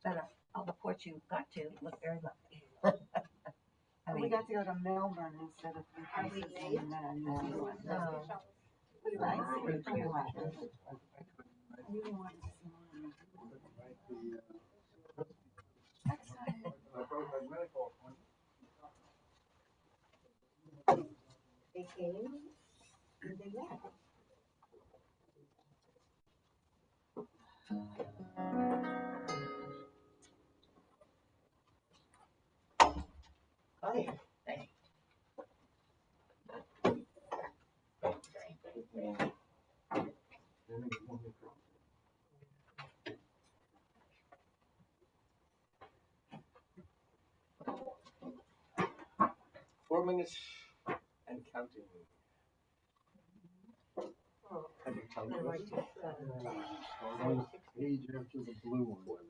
But all the ports you got to look very lovely. We got to go to Melbourne instead of New Zealand. It's nice. They came and they left. Hi. 4 minutes and counting. Have you counted? Page after the blue one.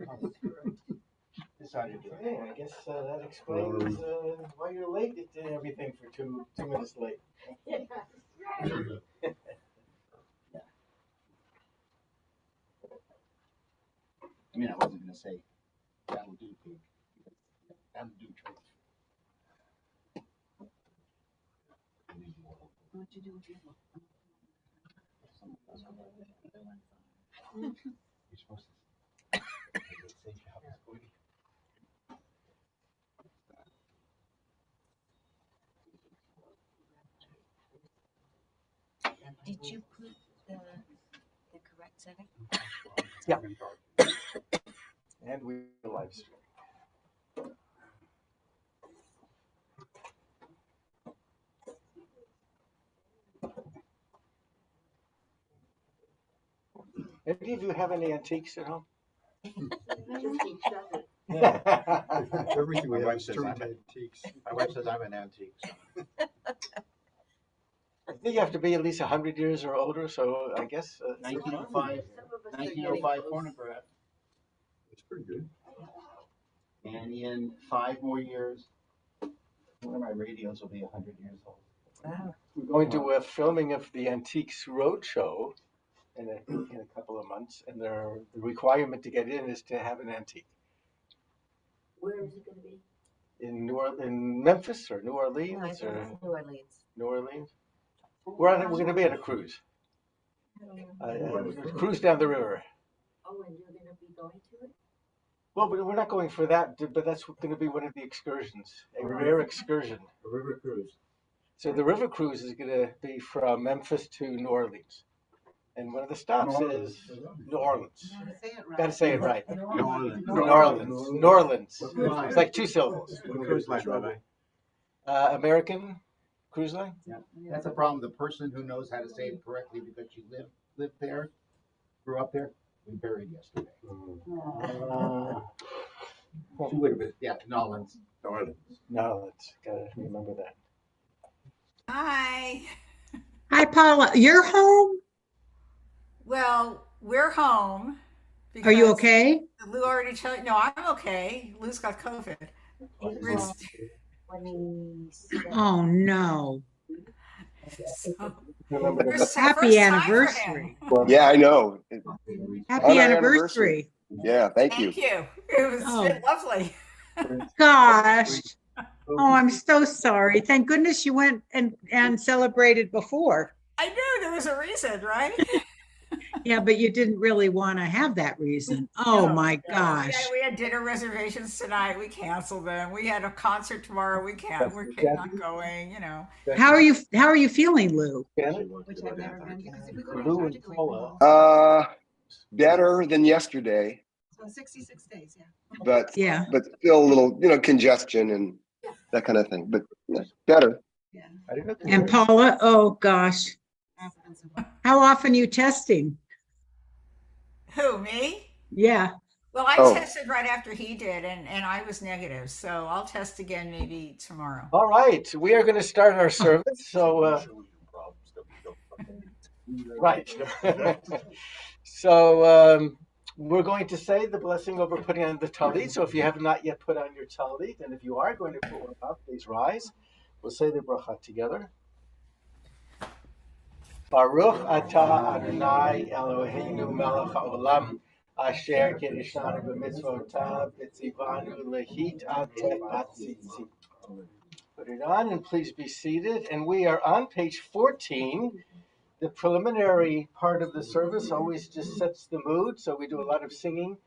Decided to. Hey, I guess that explains why you're late. It did everything for 2 minutes late. I mean, I wasn't going to say that'll do pig. That'll do trade. What'd you do with your book? You're supposed to say Shabbos booty. Did you put the correct setting? Yeah. And we live stream. Any of you have any antiques at home? Everything my wife says I'm antiques. My wife says I'm an antique. I think you have to be at least 100 years or older, so I guess 1905 phonograph. That's pretty good. And in 5 more years, one of my radios will be 100 years old. we're going to a filming of the Antiques Roadshow in a couple of months, and the requirement to get in is to have an antique. Where is it going to be? In Memphis or New Orleans I think it's New Orleans. New Orleans. We're going to be on a cruise. Cruise down the river. Oh, and you're going to be going to it? Well, we're not going for that, but that's going to be one of the excursions, a rare excursion. A river cruise. So the river cruise is going to be from Memphis to New Orleans. And one of the stops is New Orleans. Got to say it right. New Orleans. It's like 2 syllables. Cruise line, Rabbi. American cruise line? Yeah. That's a problem. The person who knows how to say it correctly because she lived there, grew up there, we buried yesterday. Wait a minute. Yeah, Nolans. No, let's gotta remember that. Hi. Hi, Paula. You're home? Well, we're home. Are you because okay? Lou already told you. No, I'm okay. Lou's got COVID. Oh, no. Happy anniversary. Yeah, I know. Happy anniversary. Yeah, thank you. Thank you. It was been lovely. Gosh. Oh, I'm so sorry. Thank goodness you went and celebrated before. I knew there was a reason, right? Yeah, but you didn't really want to have that reason. Oh, my gosh. We had dinner reservations tonight. We canceled them. We had a concert tomorrow. We're not going, you know. How are you feeling, Lou? Which I've never been to, because if we go to Antarctica, Better than yesterday, so 66 days, yeah. but Yeah. still a little, congestion and that kind of thing. But better. Yeah. And Paula, oh gosh. How often are you testing? Who, me? Yeah. Well, I tested right after he did, and I was negative. So I'll test again maybe tomorrow. All right, we are going to start our service. So, right. So we're going to say the blessing over putting on the talit. So if you have not yet put on your talit, and if you are going to put one on, please rise. We'll say the bracha together. Baruch atah Adonai Eloheinu melech haolam Asher Kedishanu b'mitzvotav v'tzivanu lehit atet atzitzi. Put it on and please be seated. And we are on page 14. The preliminary part of the service always just sets the mood, so we do a lot of singing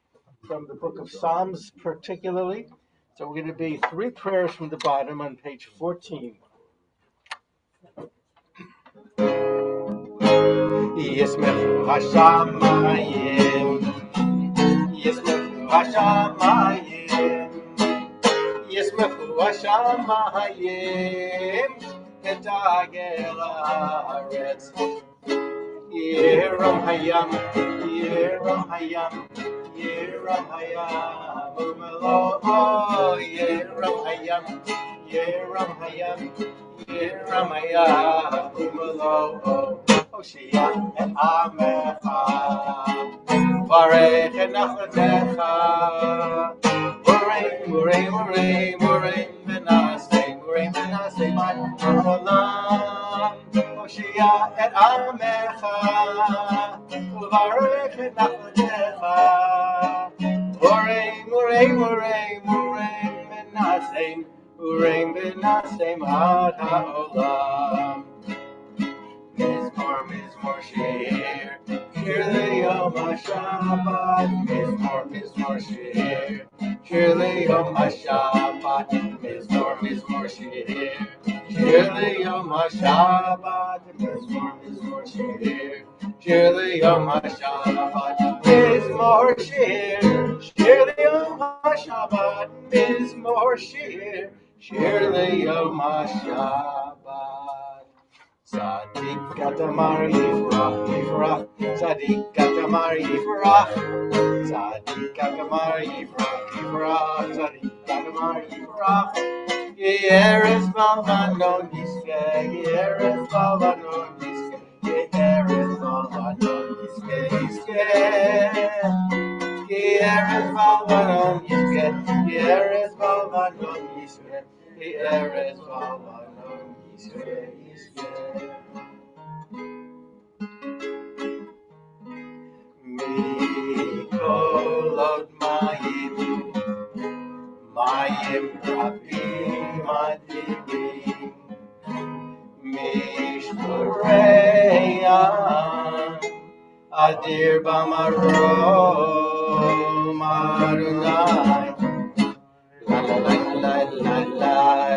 from the book of Psalms particularly. So we're going to be 3 prayers from the bottom on page 14. Yismechu hashamayim, Yismechu hashamayim, Yismechu hashamayim, Ketagel haaretz. Yeram hayam, Yeram hayam, Yeram hayam, Umelo, Yeram hayam, Yeram hayam, Yeram hayam, Umelo, Hoshia et Amecha, Varech et Nachatecha, Murray, Menaseh, Man Olam, Hoshia et Amecha, Varech et Nachatecha, Murray, Menaseh, Man Olam. Mizmor, Shir, Shir Yom HaShabbat, Mizmor, Shir Yom HaShabbat, Mizmor, Shir Yom HaShabbat, Mizmor, Shir Yom HaShabbat, Mizmor, Shir Yom HaShabbat, Mizmor, Shir Yom HaShabbat. Tzadik Katamar Yifrach, Tzadik Katamar Yifrach, Tzadik Katamar Yifrach, Tzadik Katamar Yifrach. Yeres Valvanon Yiske, Yeres Valvanon Yiske, Yeres Valvanon Yiske, Yeres Valvanon Yiske, Yeres Valvanon Yiske, Yeres Valvanon Yiske. Mikolot Mayim Rabim Adirim, Mishpureyan, Adir Bamarom Adonai, La la la la la la,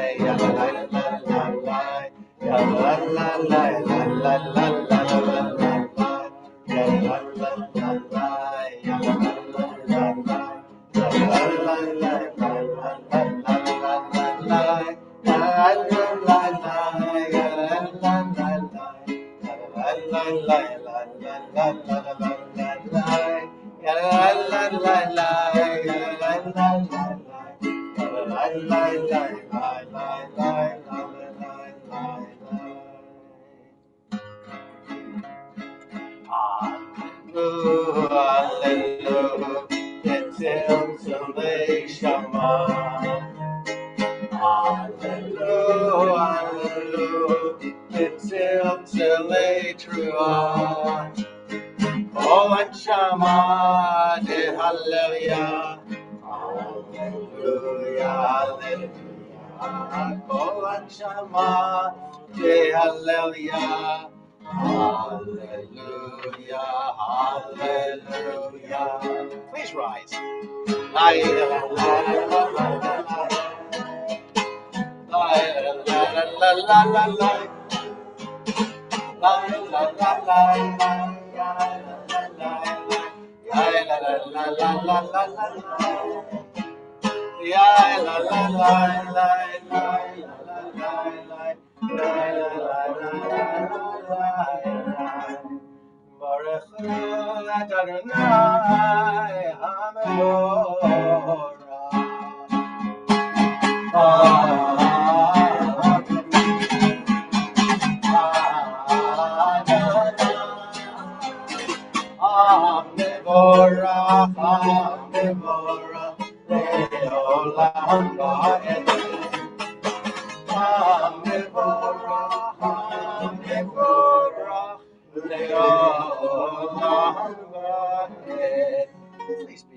la la la la la la. La la la la la la la la la la la. La la la la la, la la la la la. La la la la la la la Hallelujah, hallelujah, hallelujah. Please rise. La la la la la la la la la.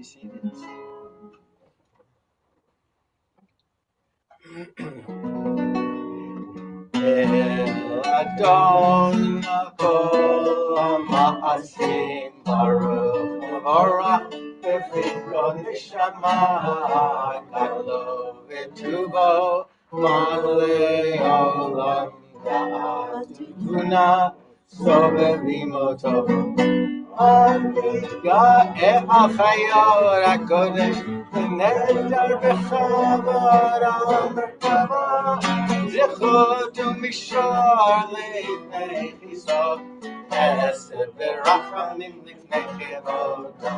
be seated. El Adon Kol Ma'asim Baruch V'Vorach B'Fikro Neshama Kalo V'Tuvo Malei Olam Da'at Tuna Sovevim Oto Aniga Achayot HaKodesh V'Nedar B'Chavod Merkava Zechut u'mishor le'nei chisot Esed v'rachamim l'fnei kevodo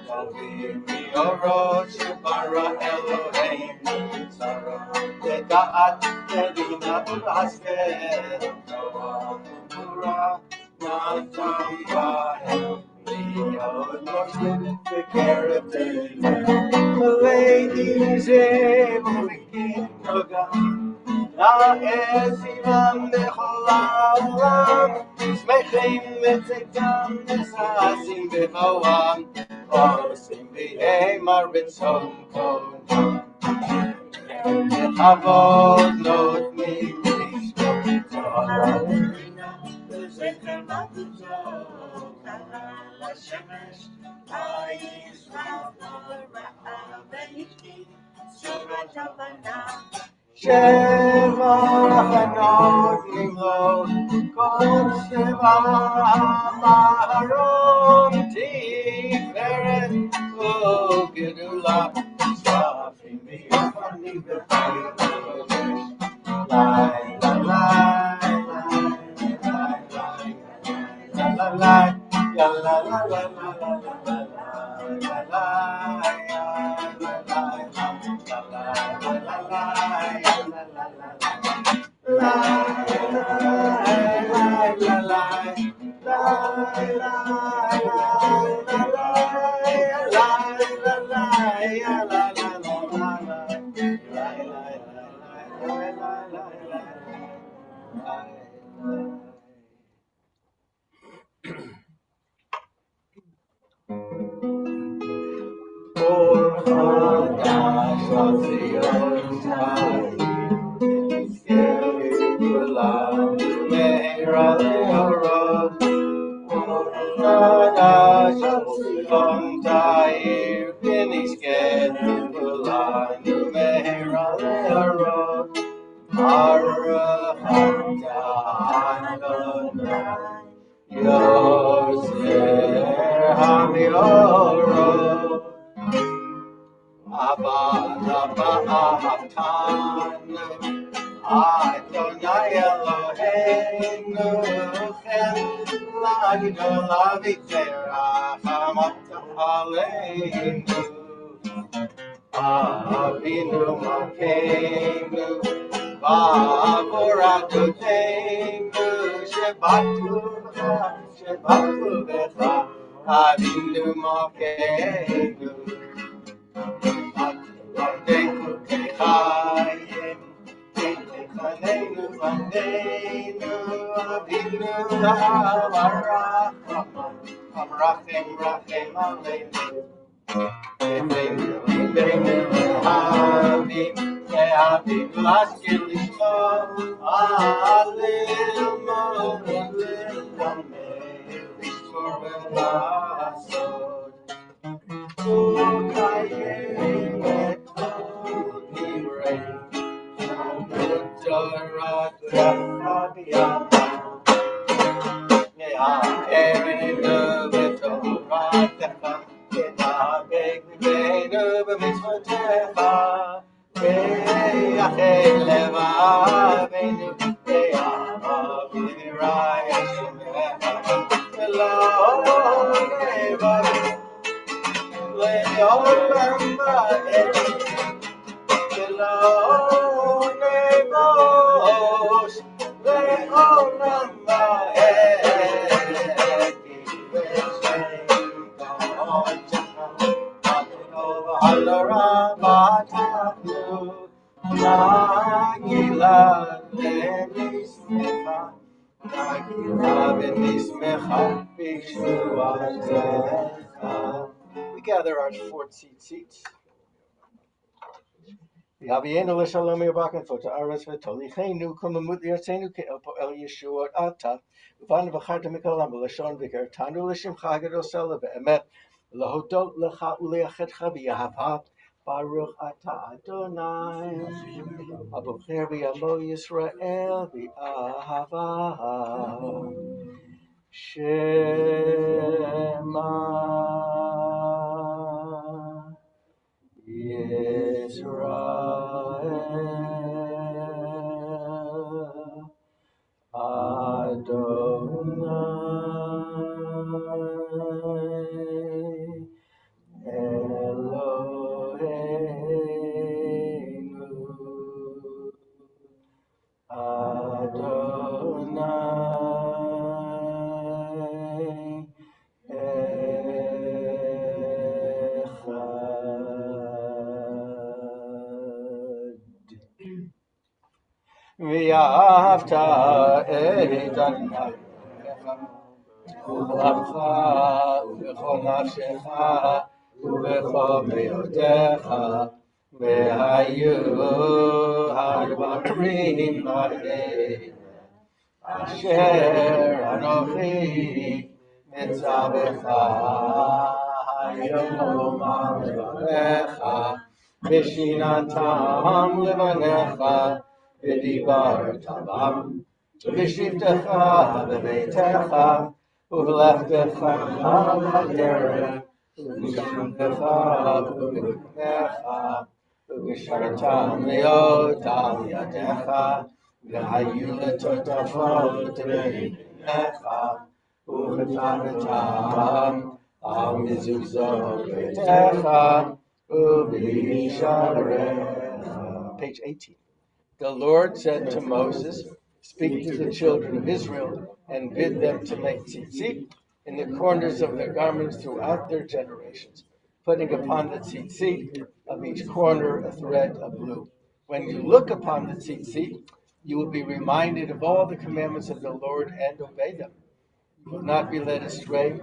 Tovim mi'orot shebara Eloheinu Tzara V'da'at v'bina u'haskel Torah u'mura Natam ba'el Li'od Moshe v'kerev Te'ileh V'le'i zev u'v'kim Nogam La'ezivam b'chol ha'olam Smechim v'tzeitam Nesasim b'voam Osim v'yemar b'tzom kodam V'chavod notnim lishmot Torah v'zecher matuzot Kahal ha'shemesh ha'yisrael ha'ra'a v'yishti Surat Havana Sheva Chanot Nimlot Kol Sheva Maharom Tiferet U'Gedula Shafim V'Yochanim V'Chayim V'Kodesh Lai La Lai Lai La Lai La La La La La La Adonai Eloheinu Chem L'Gdola V'Terachamot Aleinu Avinu Malkeinu Ba'avor Adoteinu Shebatu B'cha Avinu Malkeinu Atu Kechayim Chanenu Vanenu Avinu Amarachem Rachem Aleinu Ebeinu Havim Ve'avim Laskil Lishmo Alil Mo'alil Lameil Lishmor Ve'lasod Ukayim Etul Nirei We gather our 4 tzitzit. V'havienu l'shalom yirbaken fota aretz v'tolichenu kumamut li'artzenu ke'el po'el yeshuot ata uvanu v'charta mikolam v'lashon v'kertanu l'shimcha gadol sela v'emet l'hodot lecha u'le'achetcha v'yahavha baruch ata Adonai abocher v'yamo Yisrael v'ahava Shema Yisrael Adonai Eloheinu Adonai ואהבת את אדוני ובלבך ובכל נפשך ובכל מאודך והיו הדברים האלה אשר אנוכי מצווך היום על לבניך ושיננתם לבניך ודיברת בם בשבתך בביתך ובלכתך בדרך ובשמתך ובמקומך ובשרתם להיות על ידיך והיו לטוטפות בעיניך וכתבתם על מזוזות ביתך ובשעריך. Page 18. The Lord said to Moses, speak to the children of Israel and bid them to make tzitzit in the corners of their garments throughout their generations, putting upon the tzitzit of each corner a thread of blue. When you look upon the tzitzit, you will be reminded of all the commandments of the Lord and obey them. You will not be led astray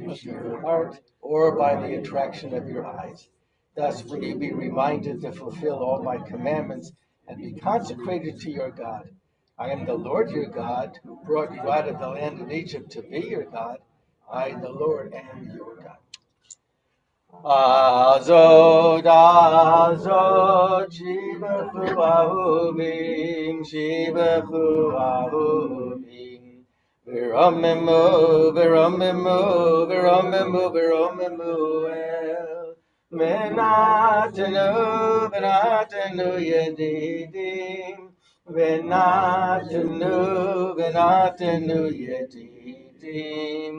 of your heart or by the attraction of your eyes. Thus will you be reminded to fulfill all my commandments and be consecrated to your God. I am the Lord your God, who brought you out of the land of Egypt to be your God. I, the Lord, am your God. Azod, azod, shibechu ahuvim, shibechu ahuvim. V'romemu, v'romemu, v'romemu, v'romemu el. V'natenu, v'natenu yedidim. V'natenu, v'natenu yedidim.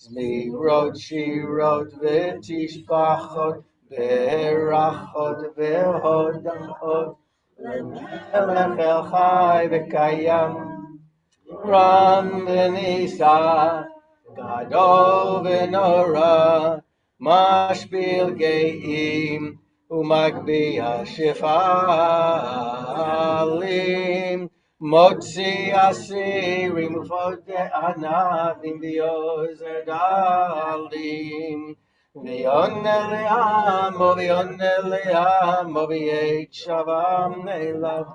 Zmirot, shirot, v'tishbachot, v'rachot, v'hodamot. L'melech el chai v'kayam. Ram v'nisa, gadol v'nora, mashpil ge'im, umagbiya shifalim, motzi asirim, ufode anavim, v'yozer dalim, v'yonne le'amo, v'yeit shavam ne'elav.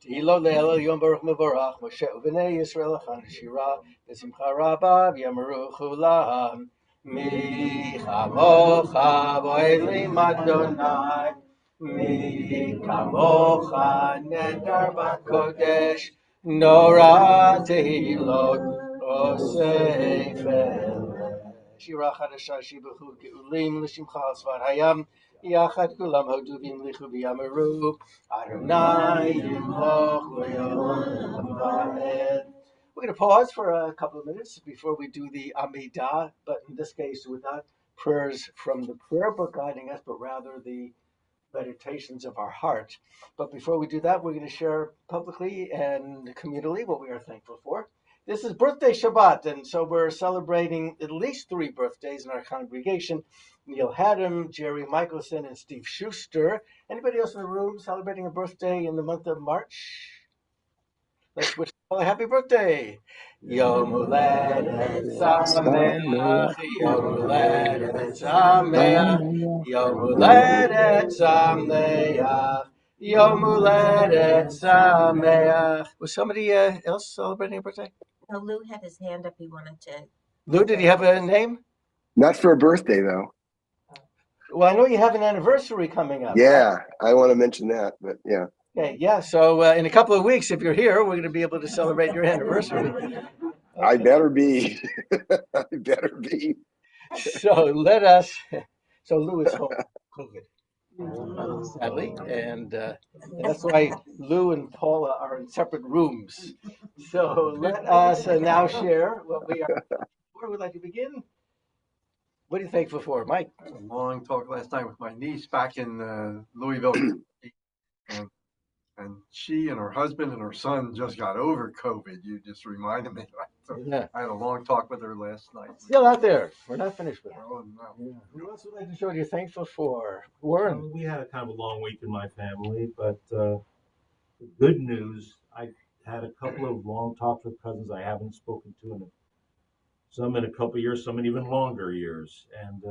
Tehilo le'el yom baruch mevorach Moshe u'bnei Yisrael achan shira v'simcha rabba v'yamaru chulam mi chamocha v'olim Adonai mi kamocha nedar b'kodesh nora tehilot osefel shira chadasha shibuchu geulim l'shimcha asvar hayam Yachad kulam hoduvim lichu v'yamaru Adonai yimloch v'yom. We're going to pause for a couple of minutes before we do the Amidah, but in this case with not prayers from the prayer book guiding us, but rather the meditations of our heart. But before we do that, we're going to share publicly and communally what we are thankful for. This is birthday Shabbat, and so we're celebrating at least 3 birthdays in our congregation. Neil Haddam, Jerry Michelson, and Steve Schuster. Anybody else in the room celebrating a birthday in the month of March? Let's switch. Well, happy birthday. Yom Huledet Sameach, Yom Huledet Sameach, Yom Huledet Sameach, Yom Huledet Sameach. Was somebody else celebrating a birthday? No, Lou had his hand up. He wanted to. Lou, did he have a name? Not for a birthday though. Well, I know you have an anniversary coming up. Yeah, Right? I want to mention that, but yeah. Okay, yeah. So in a couple of weeks, if you're here, we're going to be able to celebrate your anniversary. I Okay. better be. I better be. So let us. So Lou is home, COVID, sadly, and that's why Lou and Paula are in separate rooms. So let us now share what we are. Where would like to begin? What are you thankful for, Mike? A long talk last night with my niece back in Louisville, Kentucky. and she and her husband and her son just got over COVID. You just reminded me. So Yeah. I had a long talk with her last night. Still out there. We're not finished with it. Oh, no. Yeah. Who else would like to show what you're thankful for? Warren. We had a kind of a long week in my family, but the good news, I've had a couple of long talks with cousins I haven't spoken to some in a couple of years, some in even longer years, and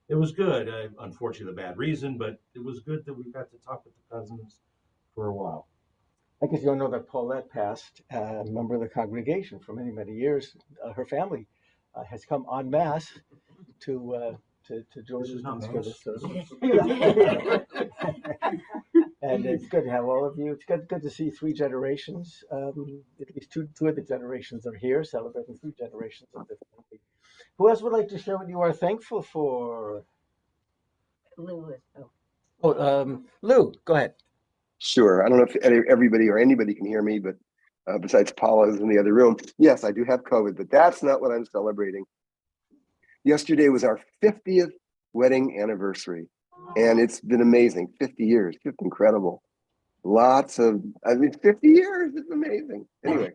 it was good. Unfortunately, the bad reason, but it was good that we got to talk with the cousins for a while. I guess you don't know that Paulette passed, a member of the congregation for many, many years. Her family has come en masse to join This is not us for this mass. And it's good to have all of you. It's good to see three generations. At least two of the generations are here, celebrating three generations of the family. Who else would like to share what you are thankful for? Lou is. Lou, go ahead. Sure. I don't know if everybody or anybody can hear me, but besides Paula is in the other room. Yes, I do have COVID, but that's not what I'm celebrating. Yesterday was our 50th wedding anniversary, and it's been amazing. 50 years, just incredible. 50 years is amazing. Anyway,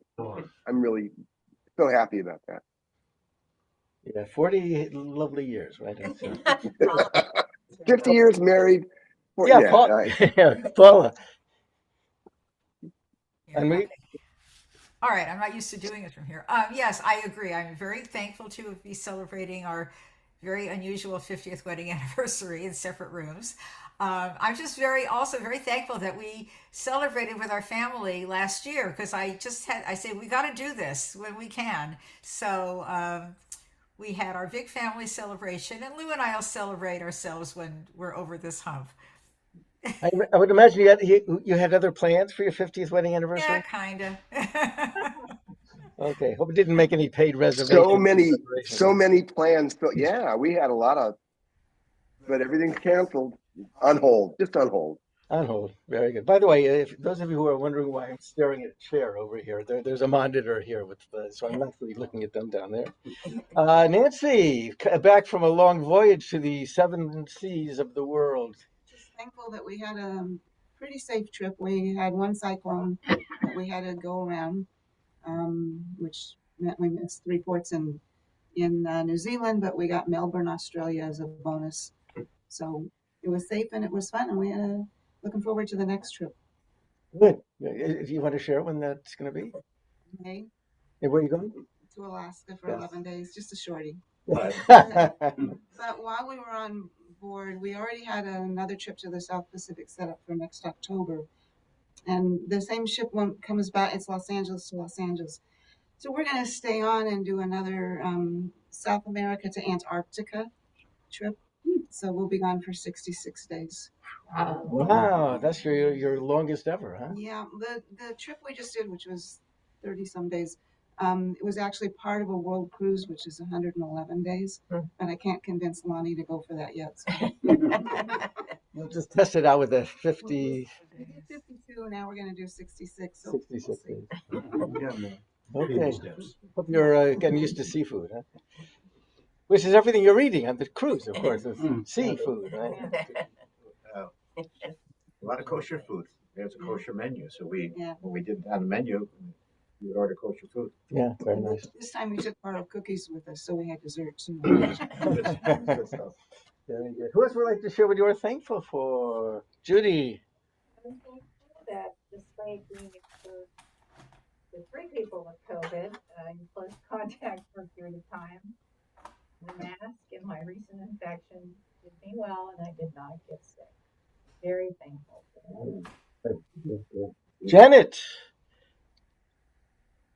I'm really so happy about that. Yeah, 40 lovely years, right? 50 years married. Paula. And me? All right, I'm not used to doing it from here. Yes, I agree. I'm very thankful to be celebrating our very unusual 50th wedding anniversary in separate rooms. I'm just also very thankful that we celebrated with our family last year because I said we got to do this when we can. So we had our big family celebration, and Lou and I will celebrate ourselves when we're over this hump. I would imagine you had other plans for your 50th wedding anniversary? Yeah, kind of. Okay, hope it didn't make any paid reservations. So many plans. Yeah, we had a lot of, but everything's canceled. On hold, just on hold. On hold, very good. By the way, if those of you who are wondering why I'm staring at a chair over here, there's a monitor here so I'm actually looking at them down there. Nancy, back from a long voyage to the 7 seas of the world. Thankful that we had a pretty safe trip. We had one cyclone that we had to go around, which meant we missed 3 ports in New Zealand, but we got Melbourne, Australia as a bonus. So it was safe and it was fun, and we looking forward to the next trip. Good. If you want to share when that's going to be? May. And where are you going? To Alaska for 11 days, just a shorty. Right. But while we were on board, we already had another trip to the South Pacific set up for next October. And the same ship comes back, it's Los Angeles to Los Angeles. So we're going to stay on and do another South America to Antarctica trip. So we'll be gone for 66 days. Wow, that's your longest ever, huh? Yeah, the trip we just did, which was 30 some days, it was actually part of a world cruise, which is 111 days. But I can't convince Lonnie to go for that yet. So. We'll just test it out with a 50. We did 52, now we're going to do 66. So 66 days. Yeah, Okay. Hope you're getting used to seafood, huh? Which is everything you're eating on the cruise, of course. It's seafood, right? A lot of kosher food. There's a kosher menu. So when we did on the menu, we would order kosher food. Yeah, very nice. This time we took borrowed cookies with us, so we had desserts. Good stuff. Very good. Who else would like to share what you are thankful for? Judy. I'm thankful that despite being exposed the 3 people with COVID, in close contact for a period of time. The mask and my recent infection did me well, and I did not get sick. Very thankful for that. Janet.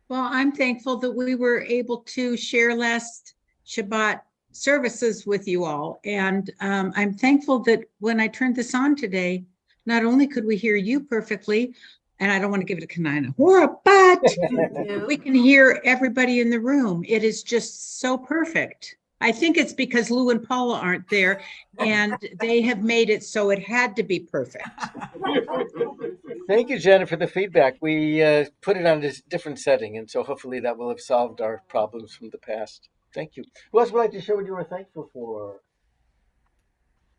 Well, I'm thankful that we were able to share last Shabbat services with you all. And I'm thankful that when I turned this on today, not only could we hear you perfectly, and I don't want to give it a Kanina, but we can hear everybody in the room. It is just so perfect. I think it's because Lou and Paula aren't there, and they have made it so it had to be perfect. Thank you, Janet, for the feedback. We put it on a different setting, and so hopefully that will have solved our problems from the past. Thank you. Who else would like to share what you were thankful for?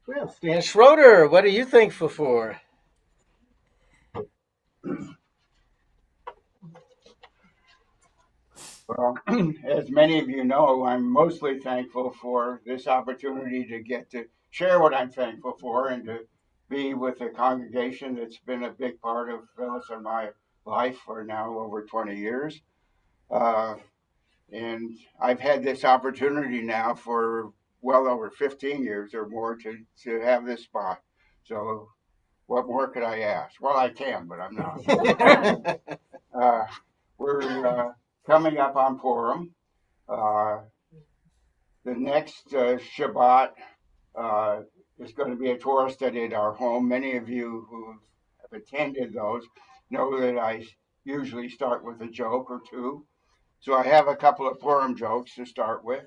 Well, Stan Schroeder, what are you thankful for? Well, as many of you know, I'm mostly thankful for this opportunity to get to share what I'm thankful for and to be with a congregation that's been a big part of Phyllis and my life for now over 20 years. And I've had this opportunity now for well over 15 years or more to have this spot. So what more could I ask? Well, I can, but I'm not. We're coming up on Purim. The next Shabbat is going to be a Torah study at our home. Many of you who have attended those know that I usually start with a joke or two. So I have a couple of Purim jokes to start with.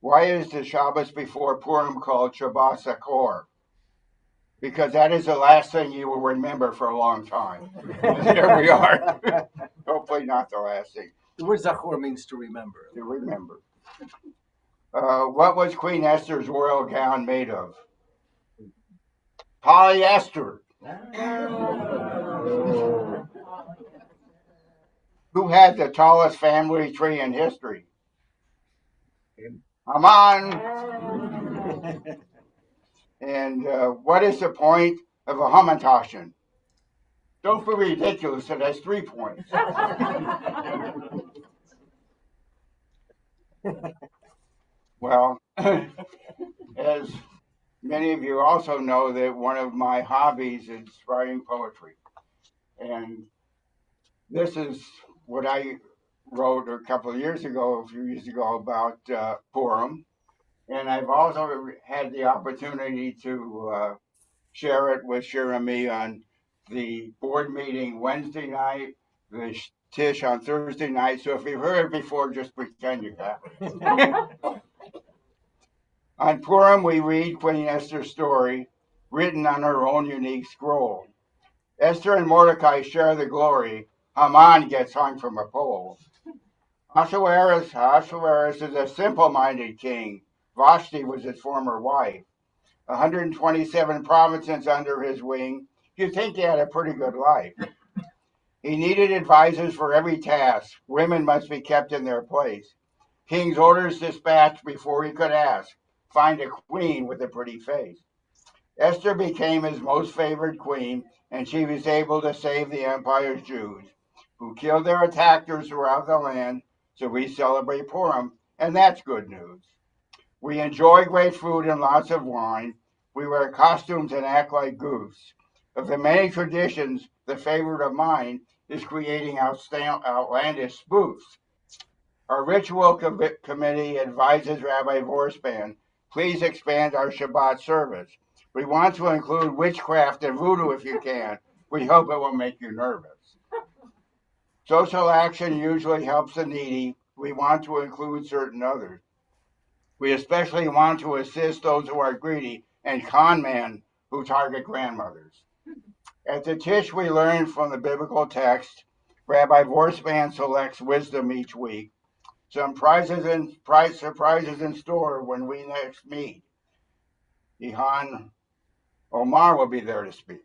Why is the Shabbos before Purim called Shabbat Sakor? Because that is the last thing you will remember for a long time. And here we are. Hopefully not the last thing. The word Zachor means to remember. To remember. What was Queen Esther's royal gown made of? Polyester. Who had the tallest family tree in history? Haman. And what is the point of a Hamantaschen? Don't be ridiculous, it has 3 points. Well, as many of you also know, that one of my hobbies is writing poetry. And this is what I wrote a couple of years ago, a few years ago, about Purim. And I've also had the opportunity to share it with Shir Ami on the board meeting Wednesday night, the Tish on Thursday night. So if you've heard it before, just pretend you have. On Purim, we read Queen Esther's story, written on her own unique scroll. Esther and Mordecai share the glory. Haman gets hung from a pole. Ahasuerus is a simple-minded king. Vashti was his former wife. 127 provinces under his wing. You'd think he had a pretty good life. He needed advisors for every task. Women must be kept in their place. King's orders dispatched before he could ask. Find a queen with a pretty face. Esther became his most favored queen, and she was able to save the empire's Jews, who killed their attackers throughout the land. So we celebrate Purim, and that's good news. We enjoy great food and lots of wine. We wear costumes and act like goofs. Of the many traditions, the favorite of mine is creating outlandish spoofs. Our ritual committee advises Rabbi Vorspan, please expand our Shabbat service. We want to include witchcraft and voodoo if you can. We hope it will make you nervous. Social action usually helps the needy. We want to include certain others. We especially want to assist those who are greedy and con men who target grandmothers. At the Tish, we learn from the biblical text. Rabbi Vorspan selects wisdom each week. Some surprises in store when we next meet. Ihan Omar will be there to speak.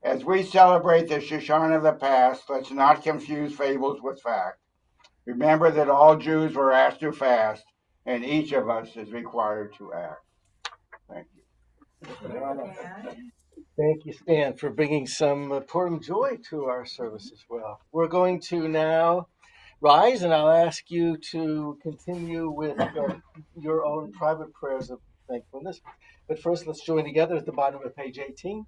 As we celebrate the Shoshana of the past, let's not confuse fables with fact. Remember that all Jews were asked to fast, and each of us is required to act. Thank you. And Thank you, Stan, for bringing some Purim joy to our service as well. We're going to now rise, and I'll ask you to continue with your own private prayers of thankfulness. But first, let's join together at the bottom of page 18.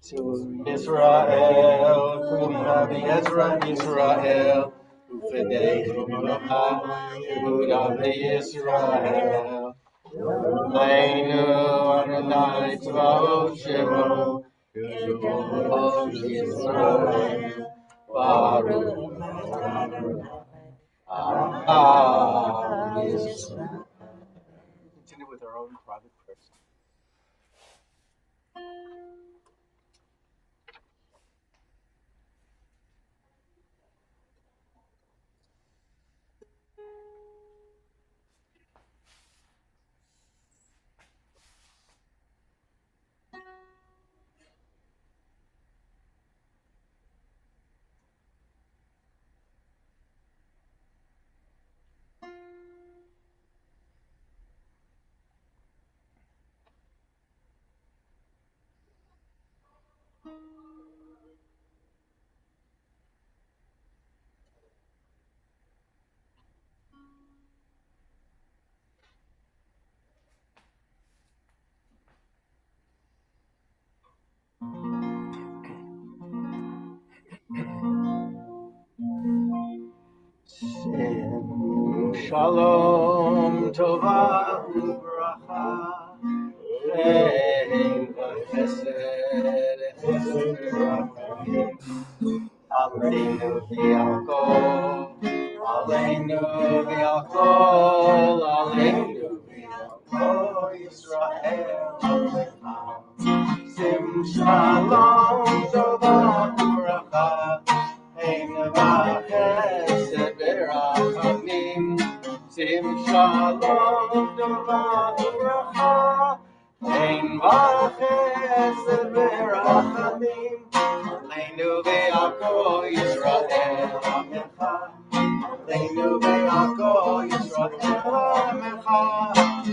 To Israel, Kuma Ezra Israel, Ufedei Kumaha, Yehuda Israel. Leinu Adonai Tzvaot Shemo, Yehuda Israel, Baruch Continue with our own private prayers. Shalom Tova Uvracha Chen V'Chesed Chesed V'Rachamim Aleinu V'Yakol Aleinu V'Yakol Aleinu V'Yakol Yisrael Sim Shalom Tova Uvracha Chen V'Chesed V'Rachamim Sim Shalom Tova Uvracha Ein V'Chesed V'Rachamim Aleinu V'Yakol Yisrael Amecha Aleinu V'Yakol Yisrael Amecha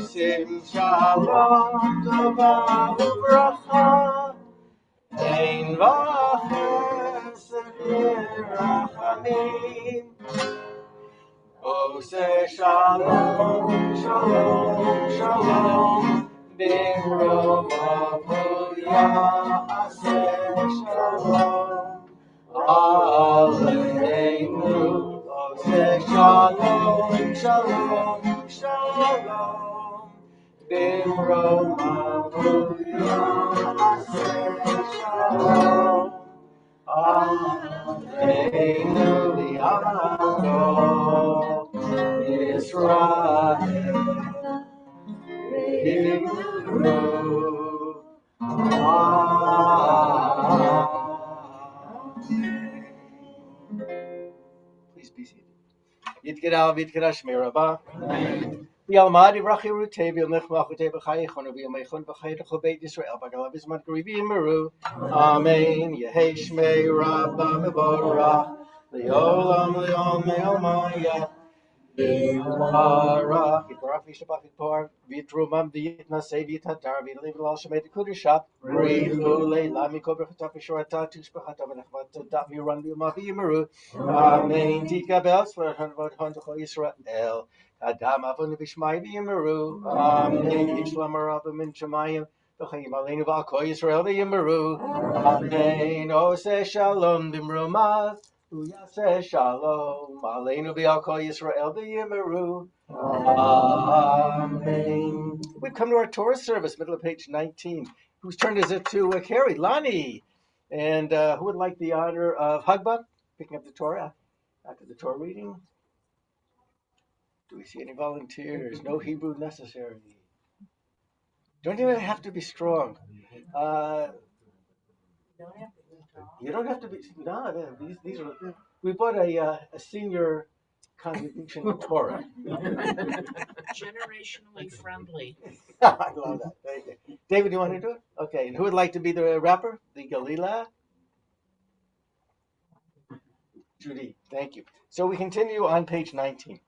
Sim Shalom Tova Uvracha Ein V'Chesed V'Rachamim Ose Shalom, Shalom, Shalom, B'Roma Ya'aseh Shalom, Aleinu. Ose Shalom, Shalom, Shalom, B'Roma Ya'aseh Shalom. Aleinu v'Yakol Yisrael V'Yimru. Please be seated. Yitgedal v'yitgedal Shmei Rabbah. V'yalmad yivrachi rutei v'yomech v'achutei v'chayechonu v'yomechon v'chayechol Beit Yisrael b'galav v'zman k'rivi yimeru. Amen. Yehei Shmei Rabbah mevorach Le'olam le'olam le'olam Yivarach Yivarach v'yishabach v'yitpor v'yitrumam v'yitnaseh v'yithatar v'yitlev l'al shemei t'kudusha B'richu le'la mikol b'chatav v'shorata tushbachatav v'nechvat todat v'yuran v'yomah v'yimeru. Amen. Tikabel s'v'rachon d'chol Yisrael Adam avonu v'shmai v'yimeru. Amen. Yishlam harav min shemayim v'chayim aleinu v'al kol Yisrael v'yimeru. Amen. Oseh shalom b'mromav Yaseh shalom aleinu v'al kol Yisrael v'yimeru. Amen. We've come to our Torah service, middle of page 19. Whose turn is it to carry? Lonnie. And who would like the honor of Hagbah, picking up the Torah after the Torah reading? Do we see any volunteers? No Hebrew necessary. Don't even have to be strong. You don't have to be. No, these are. We bought a senior contribution to Torah. Generationally friendly. I love that. Thank you. David, you want to do it? Okay. And who would like to be the rapper? The Galila? Judy. Thank you. So we continue on page 19.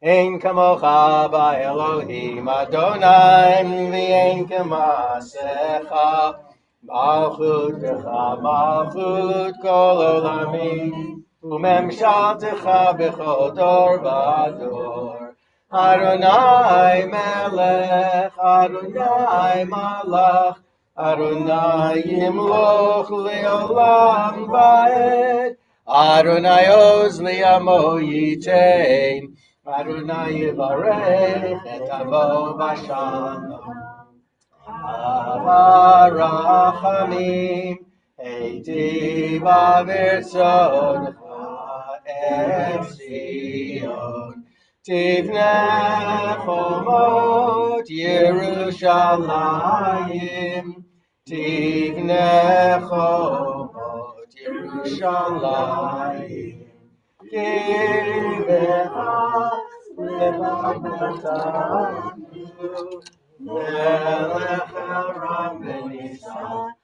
Ein kamocha ba'Elohim Adonai, v'ein kamasecha. Malchutecha, malchut kol olamim, u'memshaltecha b'chol dor v'dor. Adonai melech, Adonai malach, Adonai yimloch le'olam va'ed. Adonai oz li'amo yitein, Adonai yivarech et avo b'shalom. Avarachamim, Eitiva Virtzoncha, Etzion, Tivne Chomot Yerushalayim, Tivne Chomot Yerushalayim, Kivecha Levavotanu, Melech Aram Benisa,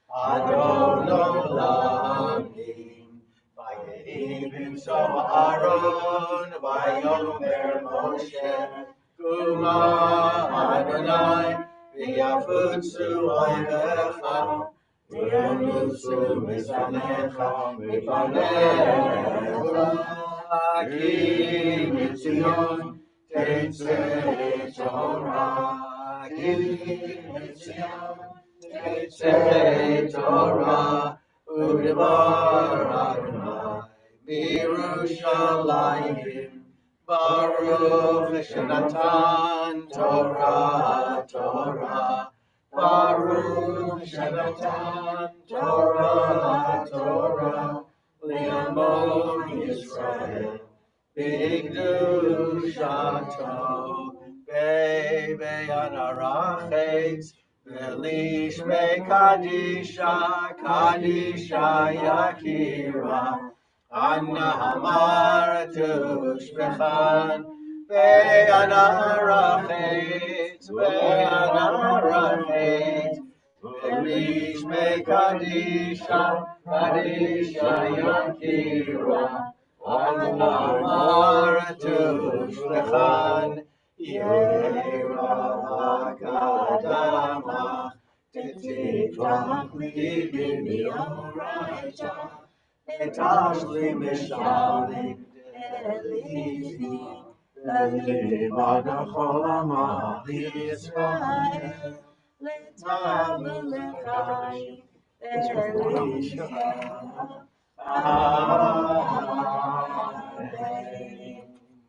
Adon Olamim. Vayehivim so Aaron, Vayomer Moshe, Kuma Adonai, V'yafutzu oivecha, V'yanusu misanecha, Mipanecha, Ki Mitzion, Tetzei Torah, Tetzei Torah, Udevar Adonai, Birushalayim, Baruch Shenatan Torah, Torah, Baruch Shenatan Torah, Torah, Li'amot Yisrael. Bigdushato, Bebe Anarachet, Belish Me Kadisha, Kadisha Yakira, Anna Hamar Tushbechan, Be Anarachet, Belish Me Kadisha, Kadisha Yakira. Anamar Tushlechan Yera Kadama Tetivach Libi Mioraita Etashli Mishalim Elizi Elivadacholama Israel Letamelechai Elisha.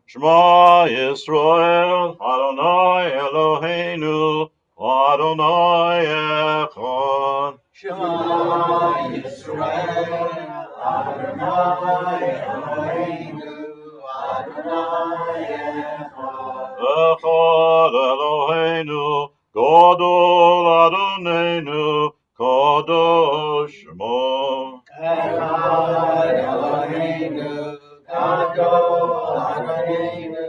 Shema Yisrael, Adonai Eloheinu, Adonai Echad. Shema Yisrael, Adonai Eloheinu, Adonai Echad. Echad Eloheinu, Gadol Adonenu, Kadosh Shema. Echad Eloheinu, Gadol Adonenu,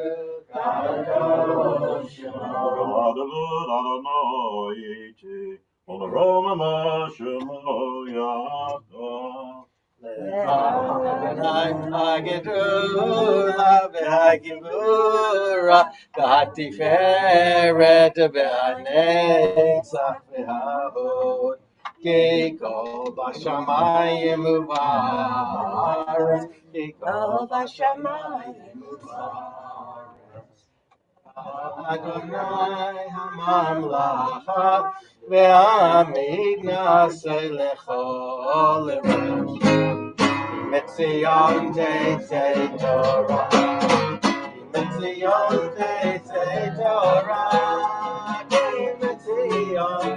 Kadosh Shema. Adonai Iti, Olaroma Shema Yachad. Adonai Hagidula v'Hagibura v'Hatiferet v'Hanetzach v'Hahod Kikol b'shamayim u'ba'aretz Kikol b'shamayim u'ba'aretz Adonai hamamlacha v'hamid naseh lechol eresh Mitzion Tetzei Torah, Mitzion Tetzei Torah, Mitzion,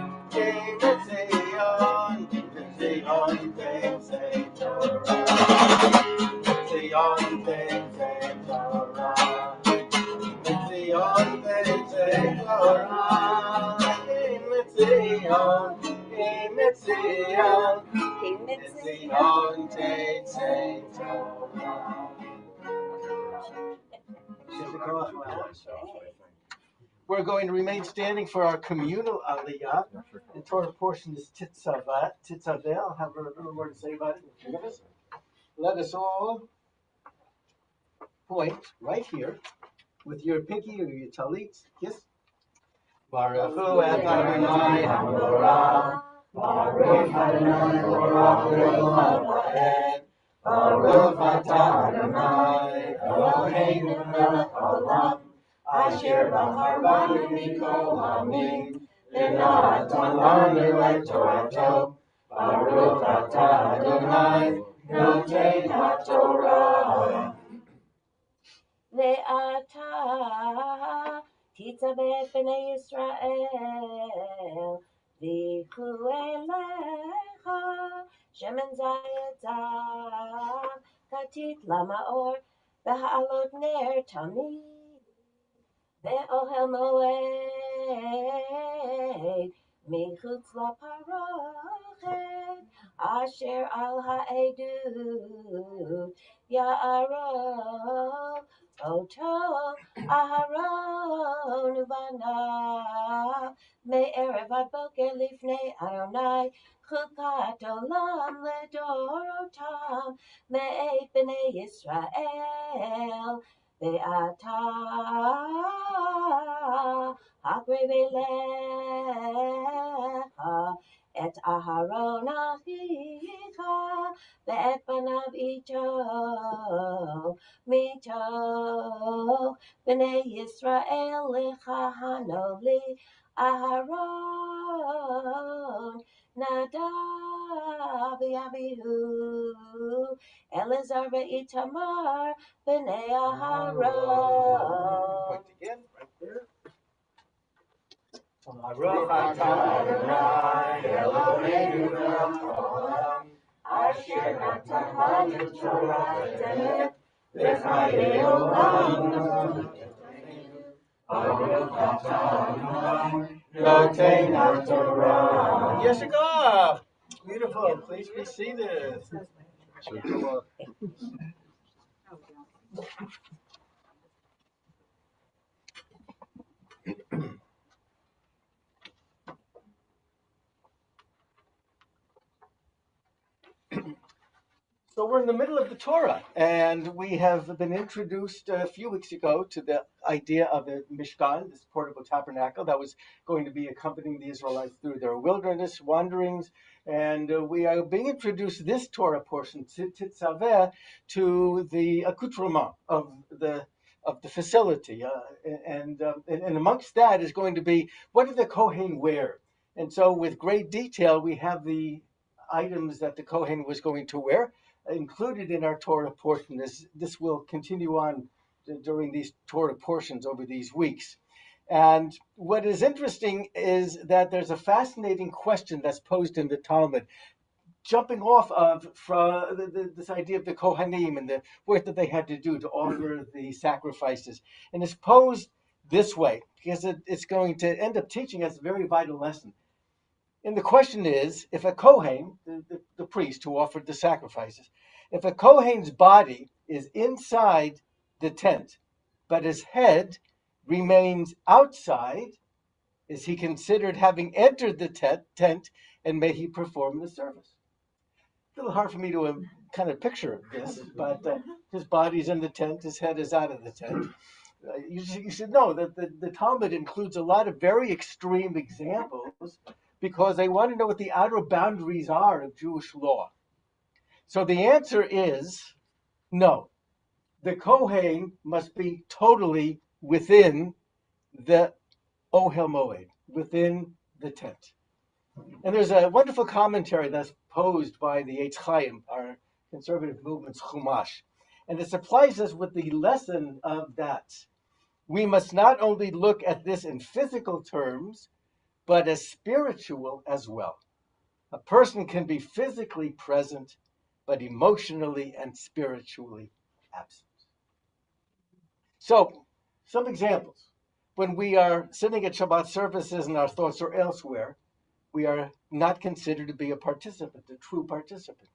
Mitzion, Mitzion Tetzei Torah, Mitzion Tetzei Torah, Mitzion Tetzei Torah, Mitzion, Mitzion. We're going to remain standing for our communal aliyah. The Torah portion is Titzavel. I'll have a little word to say about it. Let us all point right here with your pinky or your talit, kiss. Baruch hu et Adonai HaMorah, Baruch Adonai Morah Le'olam Va'ed, Baruch atah Adonai Eloheinu melech haolam, Asher bachar banu mikol ha'amim, v'natan lanu et Torato, Baruch atah Adonai Noten HaTorah. ואתה תצווה את בני ישראל, ויקחו אליך שמן זית זך, כתית למאור, והעלות נר תמיד, ואוהל מועד מחוץ לפרוכת, אשר על העדות יערוב אותו אהרון ובניו מערב עד בוקר לפני אדוני, חוקת עולם לדורותם מאת בני ישראל. ואתה הקרב אליך את אהרון אחיך ואת בניו איתו מתוך בני ישראל, לכהנו לי אהרון נדב ואביהו, אלעזר ואיתמר בני אהרון. Point again, right there. Baruch atah Adonai Eloheinu melech haolam, Asher natan lanu Torah v'emet, v'chayei olam. Baruch atah Adonai Noten HaTorah. Yeshikah. Beautiful. Please be seated. So we're in the middle of the Torah, and we have been introduced a few weeks ago to the idea of a Mishkan, this portable tabernacle that was going to be accompanying the Israelites through their wilderness wanderings. And we are being introduced this Torah portion, Titzaveh, to the accoutrement of the facility, and amongst that is going to be, what did the Kohen wear? And so, with great detail, we have the items that the Kohen was going to wear included in our Torah portion. This will continue on during these Torah portions over these weeks. And what is interesting is that there's a fascinating question that's posed in the Talmud, jumping off of from this idea of the Kohanim and the work that they had to do to offer the sacrifices. And it's posed this way, because it's going to end up teaching us a very vital lesson. And the question is, if a Kohen, the priest who offered the sacrifices, if a Kohen's body is inside the tent, but his head remains outside, is he considered having entered the tent, and may he perform the service? A little hard for me to kind of picture this, but his body's in the tent, his head is out of the tent. You should know that the Talmud includes a lot of very extreme examples, because they want to know what the outer boundaries are of Jewish law. So the answer is no. The Kohen must be totally within the Ohel Moed, within the tent. And there's a wonderful commentary that's posed by the Eitz Chaim, our conservative movement's Chumash. And it supplies us with the lesson of that. We must not only look at this in physical terms, but as spiritual as well. A person can be physically present, but emotionally and spiritually absent. So, some examples. When we are sitting at Shabbat services and our thoughts are elsewhere, we are not considered to be a participant, a true participant.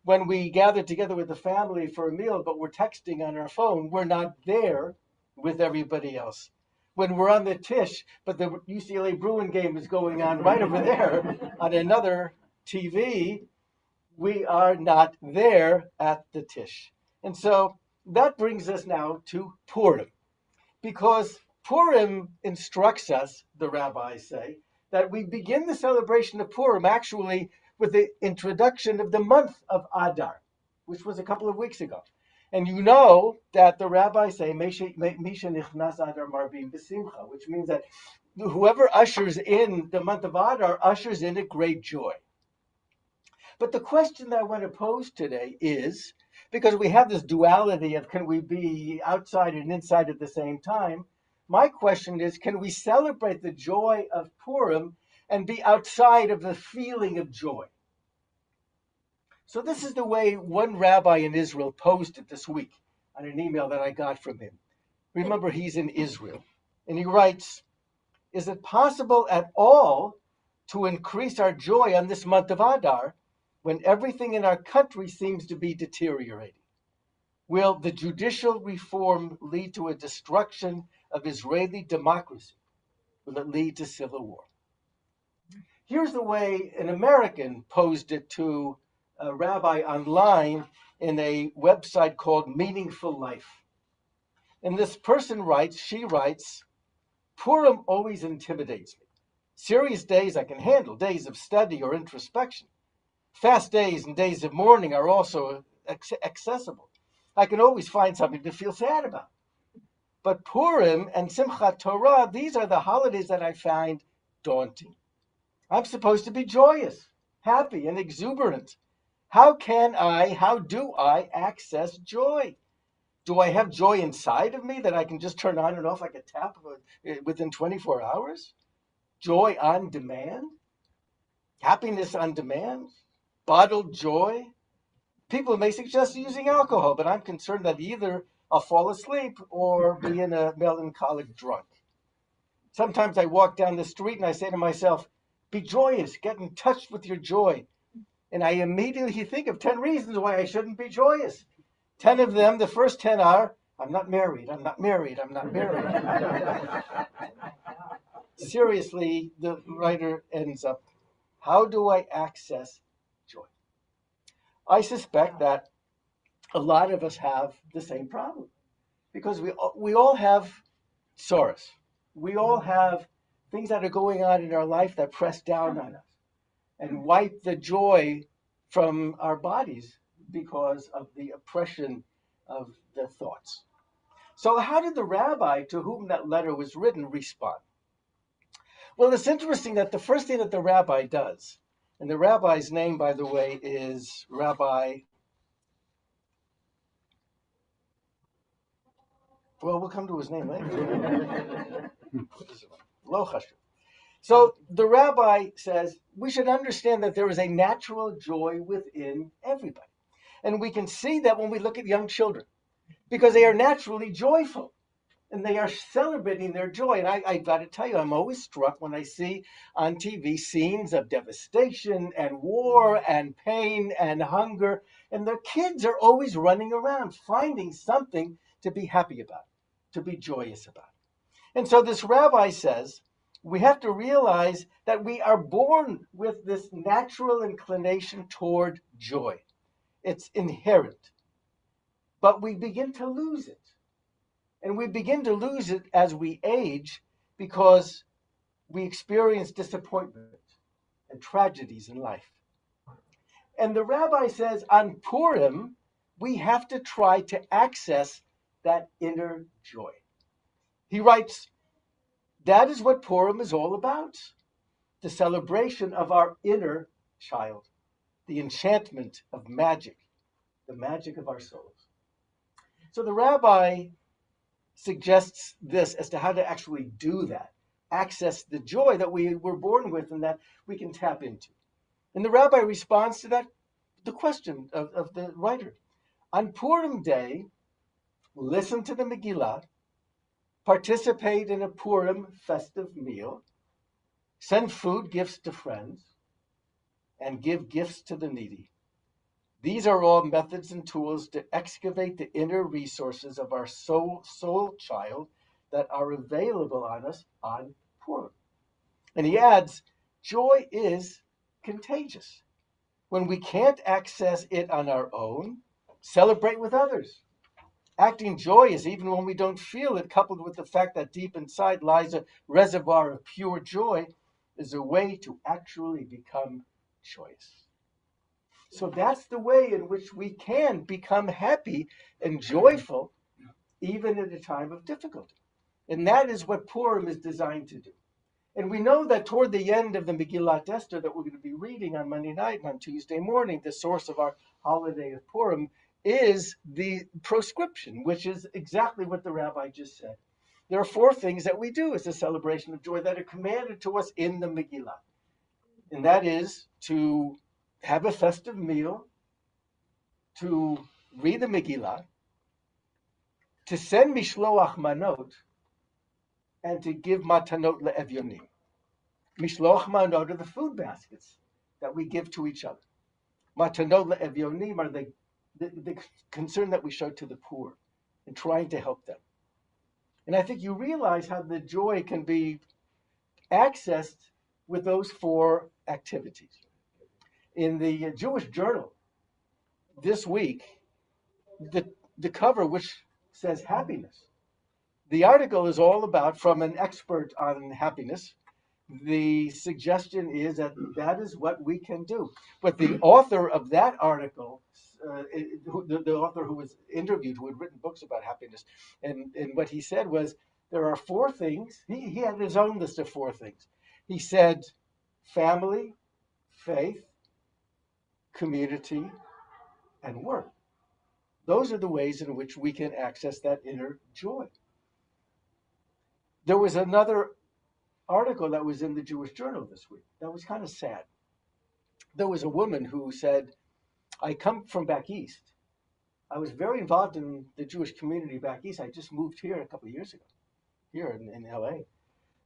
When we gather together with the family for a meal, but we're texting on our phone, we're not there with everybody else. When we're on the Tish, but the UCLA Bruin game is going on right over there on another TV, we are not there at the Tish. And so that brings us now to Purim. because Purim instructs us, the rabbis say, that we begin the celebration of Purim actually with the introduction of the month of Adar, which was a couple of weeks ago. And you know that the rabbis say, Misha nichnas Adar marbim b'simcha, which means that whoever ushers in the month of Adar ushers in a great joy. But the question that I want to pose today is, because we have this duality of can we be outside and inside at the same time, my question is, can we celebrate the joy of Purim and be outside of the feeling of joy? So this is the way one rabbi in Israel posed it this week on an email that I got from him. Remember, he's in Israel. And he writes, is it possible at all to increase our joy on this month of Adar when everything in our country seems to be deteriorating? Will the judicial reform lead to a destruction of Israeli democracy? Will it lead to civil war? Here's the way an American posed it to a rabbi online in a website called Meaningful Life. And this person writes, she writes, Purim always intimidates me. Serious days I can handle, days of study or introspection. Fast days and days of mourning are also accessible. I can always find something to feel sad about. But Purim and Simchat Torah, these are the holidays that I find daunting. I'm supposed to be joyous, happy, and exuberant. How do I access joy? Do I have joy inside of me that I can just turn on and off like a tap within 24 hours? Joy on demand? Happiness on demand? Bottled joy? People may suggest using alcohol, but I'm concerned that either I'll fall asleep or be in a melancholic drunk. Sometimes I walk down the street and I say to myself, be joyous, get in touch with your joy. And I immediately think of 10 reasons why I shouldn't be joyous. 10 of them, the first 10 are, I'm not married, I'm not married, I'm not married. Seriously, the writer ends up, how do I access joy? I suspect that a lot of us have the same problem because we all have sorrows. We all have things that are going on in our life that press down on us and wipe the joy from our bodies because of the oppression of the thoughts. So how did the rabbi to whom that letter was written respond? Well, it's interesting that the first thing that the rabbi does, and the rabbi's name, by the way, is Rabbi, well, we'll come to his name later. Lo Chashuv. So the rabbi says, we should understand that there is a natural joy within everybody. And we can see that when we look at young children, because they are naturally joyful and they are celebrating their joy. And I got to tell you, I'm always struck when I see on TV scenes of devastation and war and pain and hunger. And the kids are always running around, finding something to be happy about, to be joyous about. And so this rabbi says, we have to realize that we are born with this natural inclination toward joy. It's inherent. But we begin to lose it. And we begin to lose it as we age because we experience disappointment and tragedies in life. And the rabbi says on Purim, we have to try to access that inner joy. He writes, that is what Purim is all about. The celebration of our inner child, the enchantment of magic, the magic of our souls. So the rabbi suggests this as to how to actually do that, access the joy that we were born with and that we can tap into. And the rabbi responds to that, the question of the writer. On Purim Day, listen to the Megillah, participate in a Purim festive meal, send food gifts to friends, and give gifts to the needy. These are all methods and tools to excavate the inner resources of our soul child that are available on us on Purim. And he adds, joy is contagious. When we can't access it on our own, celebrate with others. Acting joyous, even when we don't feel it, coupled with the fact that deep inside lies a reservoir of pure joy, is a way to actually become joyous. So that's the way in which we can become happy and joyful, even in a time of difficulty. And that is what Purim is designed to do. And we know that toward the end of the Megillat Esther that we're going to be reading on Monday night and on Tuesday morning, the source of our holiday of Purim is the proscription, which is exactly what the rabbi just said. There are 4 things that we do as a celebration of joy that are commanded to us in the Megillah. And that is to have a festive meal, to read the Megillah, to send mishloach manot, and to give matanot le'evyonim. Mishloach manot are the food baskets that we give to each other. Matanot le'evyonim are the concern that we show to the poor and trying to help them. And I think you realize how the joy can be accessed with those 4 activities. In the Jewish Journal this week, the cover, which says happiness, the article is all about, from an expert on happiness, the suggestion is that that is what we can do. But the author of that article, the author who was interviewed, who had written books about happiness, and what he said was, there are 4 things. He had his own list of 4 things. He said, family, faith, community, and work. Those are the ways in which we can access that inner joy. There was another article that was in the Jewish Journal this week that was kind of sad. There was a woman who said, I come from back east. I was very involved in the Jewish community back east. I just moved here a couple of years ago, here in LA.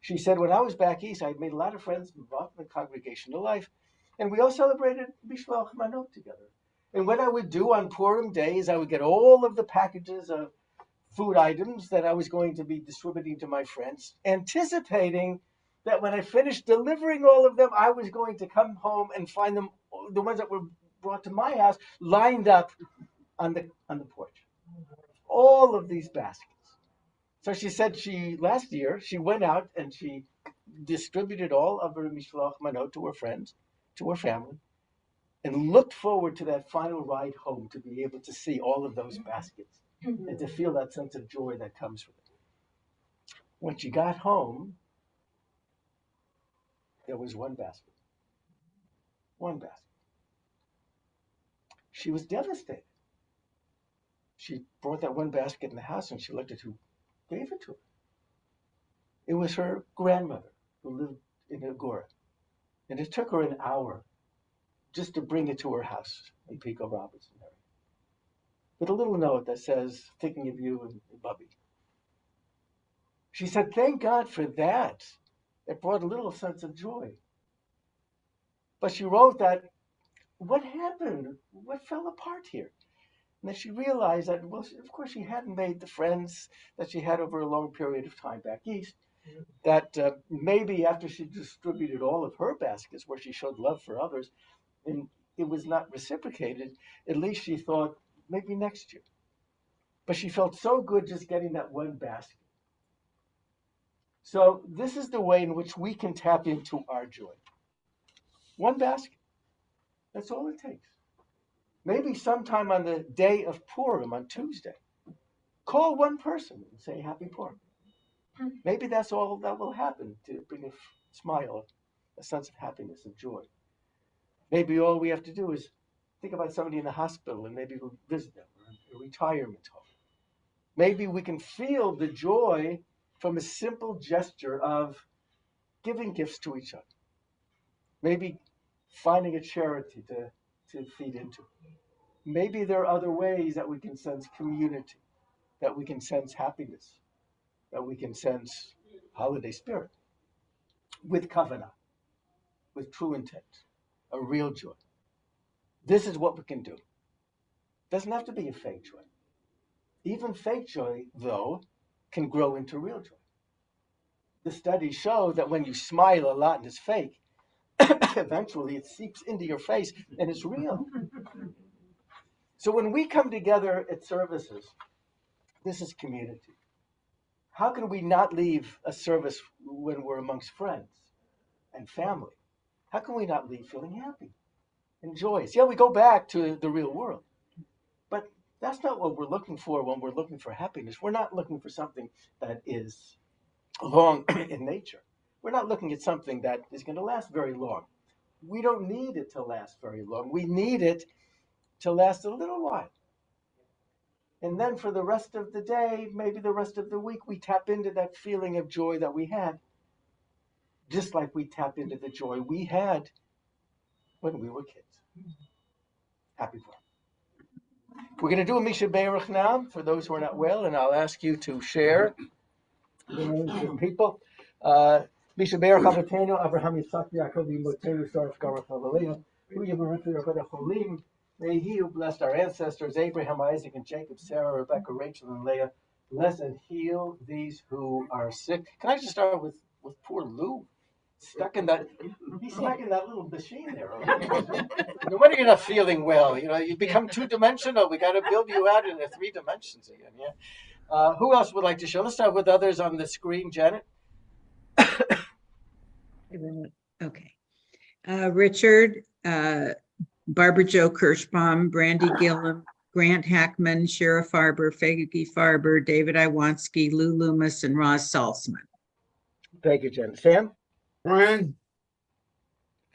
She said, when I was back east, I made a lot of friends involved in congregational life, and we all celebrated Mishloach Manot together. And what I would do on Purim days, I would get all of the packages of food items that I was going to be distributing to my friends, anticipating that when I finished delivering all of them, I was going to come home and find them, the ones that were brought to my house, lined up on the porch. All of these baskets. So she said last year, she went out and she distributed all of her Mishloach Manot to her friends, to her family, and looked forward to that final ride home to be able to see all of those baskets and to feel that sense of joy that comes with it. When she got home, there was one basket. One basket. She was devastated. She brought that one basket in the house and she looked at who gave it to her. It was her grandmother who lived in Agora. And it took her an hour just to bring it to her house in Pico Robertson area. With a little note that says, thinking of you and Bubby. She said, thank God for that. It brought a little sense of joy. But she wrote that, what happened? What fell apart here? And then she realized that, well, of course, she hadn't made the friends that she had over a long period of time back east. That maybe after she distributed all of her baskets where she showed love for others, and it was not reciprocated, at least she thought, maybe next year. But she felt so good just getting that one basket. So this is the way in which we can tap into our joy. One basket. That's all it takes. Maybe sometime on the day of Purim, on Tuesday, call one person and say Happy Purim. Maybe that's all that will happen to bring a smile, a sense of happiness and joy. Maybe all we have to do is think about somebody in the hospital and maybe we'll visit them, or a retirement home. Maybe we can feel the joy from a simple gesture of giving gifts to each other. Maybe finding a charity to feed into. Maybe there are other ways that we can sense community, that we can sense happiness, that we can sense holiday spirit with kavanah, with true intent, a real joy. This is what we can do. Doesn't have to be a fake joy. Even fake joy, though, can grow into real joy. The studies show that when you smile a lot and it's fake, eventually it seeps into your face and it's real. So when we come together at services This is community. How can we not leave a service when we're amongst friends and family? How can we not leave feeling happy and joyous? Yeah, we go back to the real world, but that's not what we're looking for when we're looking for happiness. We're not looking for something that is long in nature. We're not looking at something that is going to last very long. We don't need it to last very long. We need it to last a little while. And then for the rest of the day, maybe the rest of the week, we tap into that feeling of joy that we had, just like we tap into the joy we had when we were kids. Happy for. We're going to do a Misha Berach now for those who are not well, and I'll ask you to share the names of people. Misha Berach Avatenu, Abraham Yitzchak Yaakov Yimotenu Sarf Garach Avaleah, Hu Yivarach Yerbeda Cholim. May he who blessed our ancestors, Abraham, Isaac, and Jacob, Sarah, Rebecca, Rachel, and Leah, bless and heal these who are sick. Can I just start with poor Lou? He's stuck in that little machine there. No wonder you're not feeling well. You know, you become two-dimensional. We got to build you out into 3 dimensions again. Yeah. Who else would like to show? Let's start with others on the screen. Janet. Okay. Richard, Barbara Jo Kirschbaum, Brandy Gillum, Grant Hackman, Sheriff Farber, Faggy Farber, David Iwansky, Lou Loomis, and Roz Salzman. Thank you, Jen. Sam? Brian?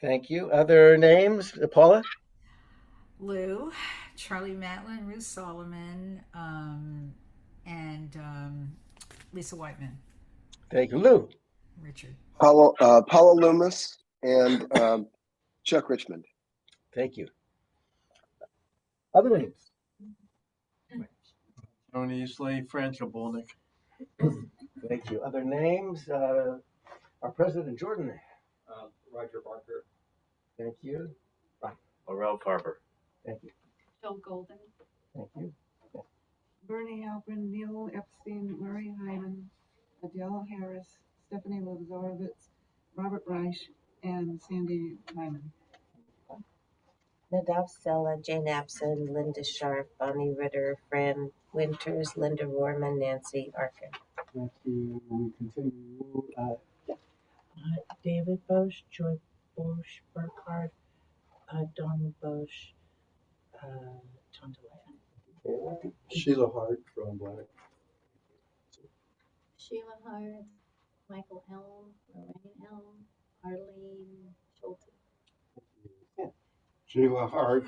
Thank you. Other names? Paula? Lou, Charlie Matlin, Ruth Solomon, and Lisa Whiteman. Thank you. Lou? Richard. Paula Loomis and Chuck Richmond. Thank you. Other names? Tony Isley, Fran Kabolnik. Thank you. Other names? Our President Jordan. Roger Barker. Thank you. Laurel Farber. Thank you. Phil Golden. Thank you. Bernie Halpern, Neil Epstein, Murray Hyman, Adele Harris, Stephanie Lozorovitz, Robert Reich, and Sandy Hyman. Nadav Sella, Jane Abson, Linda Sharp, Bonnie Ritter, Fran Winters, Linda Rohrman, Nancy Arkin. Thank you. We continue. David Bosch, Joy Bosch, Burkhardt, Don Bosch, Tondelea. Sheila Hart from Black. Sheila Hart, Michael Elm, Lorraine Elm, Arlene Schulte. Sheila Hart,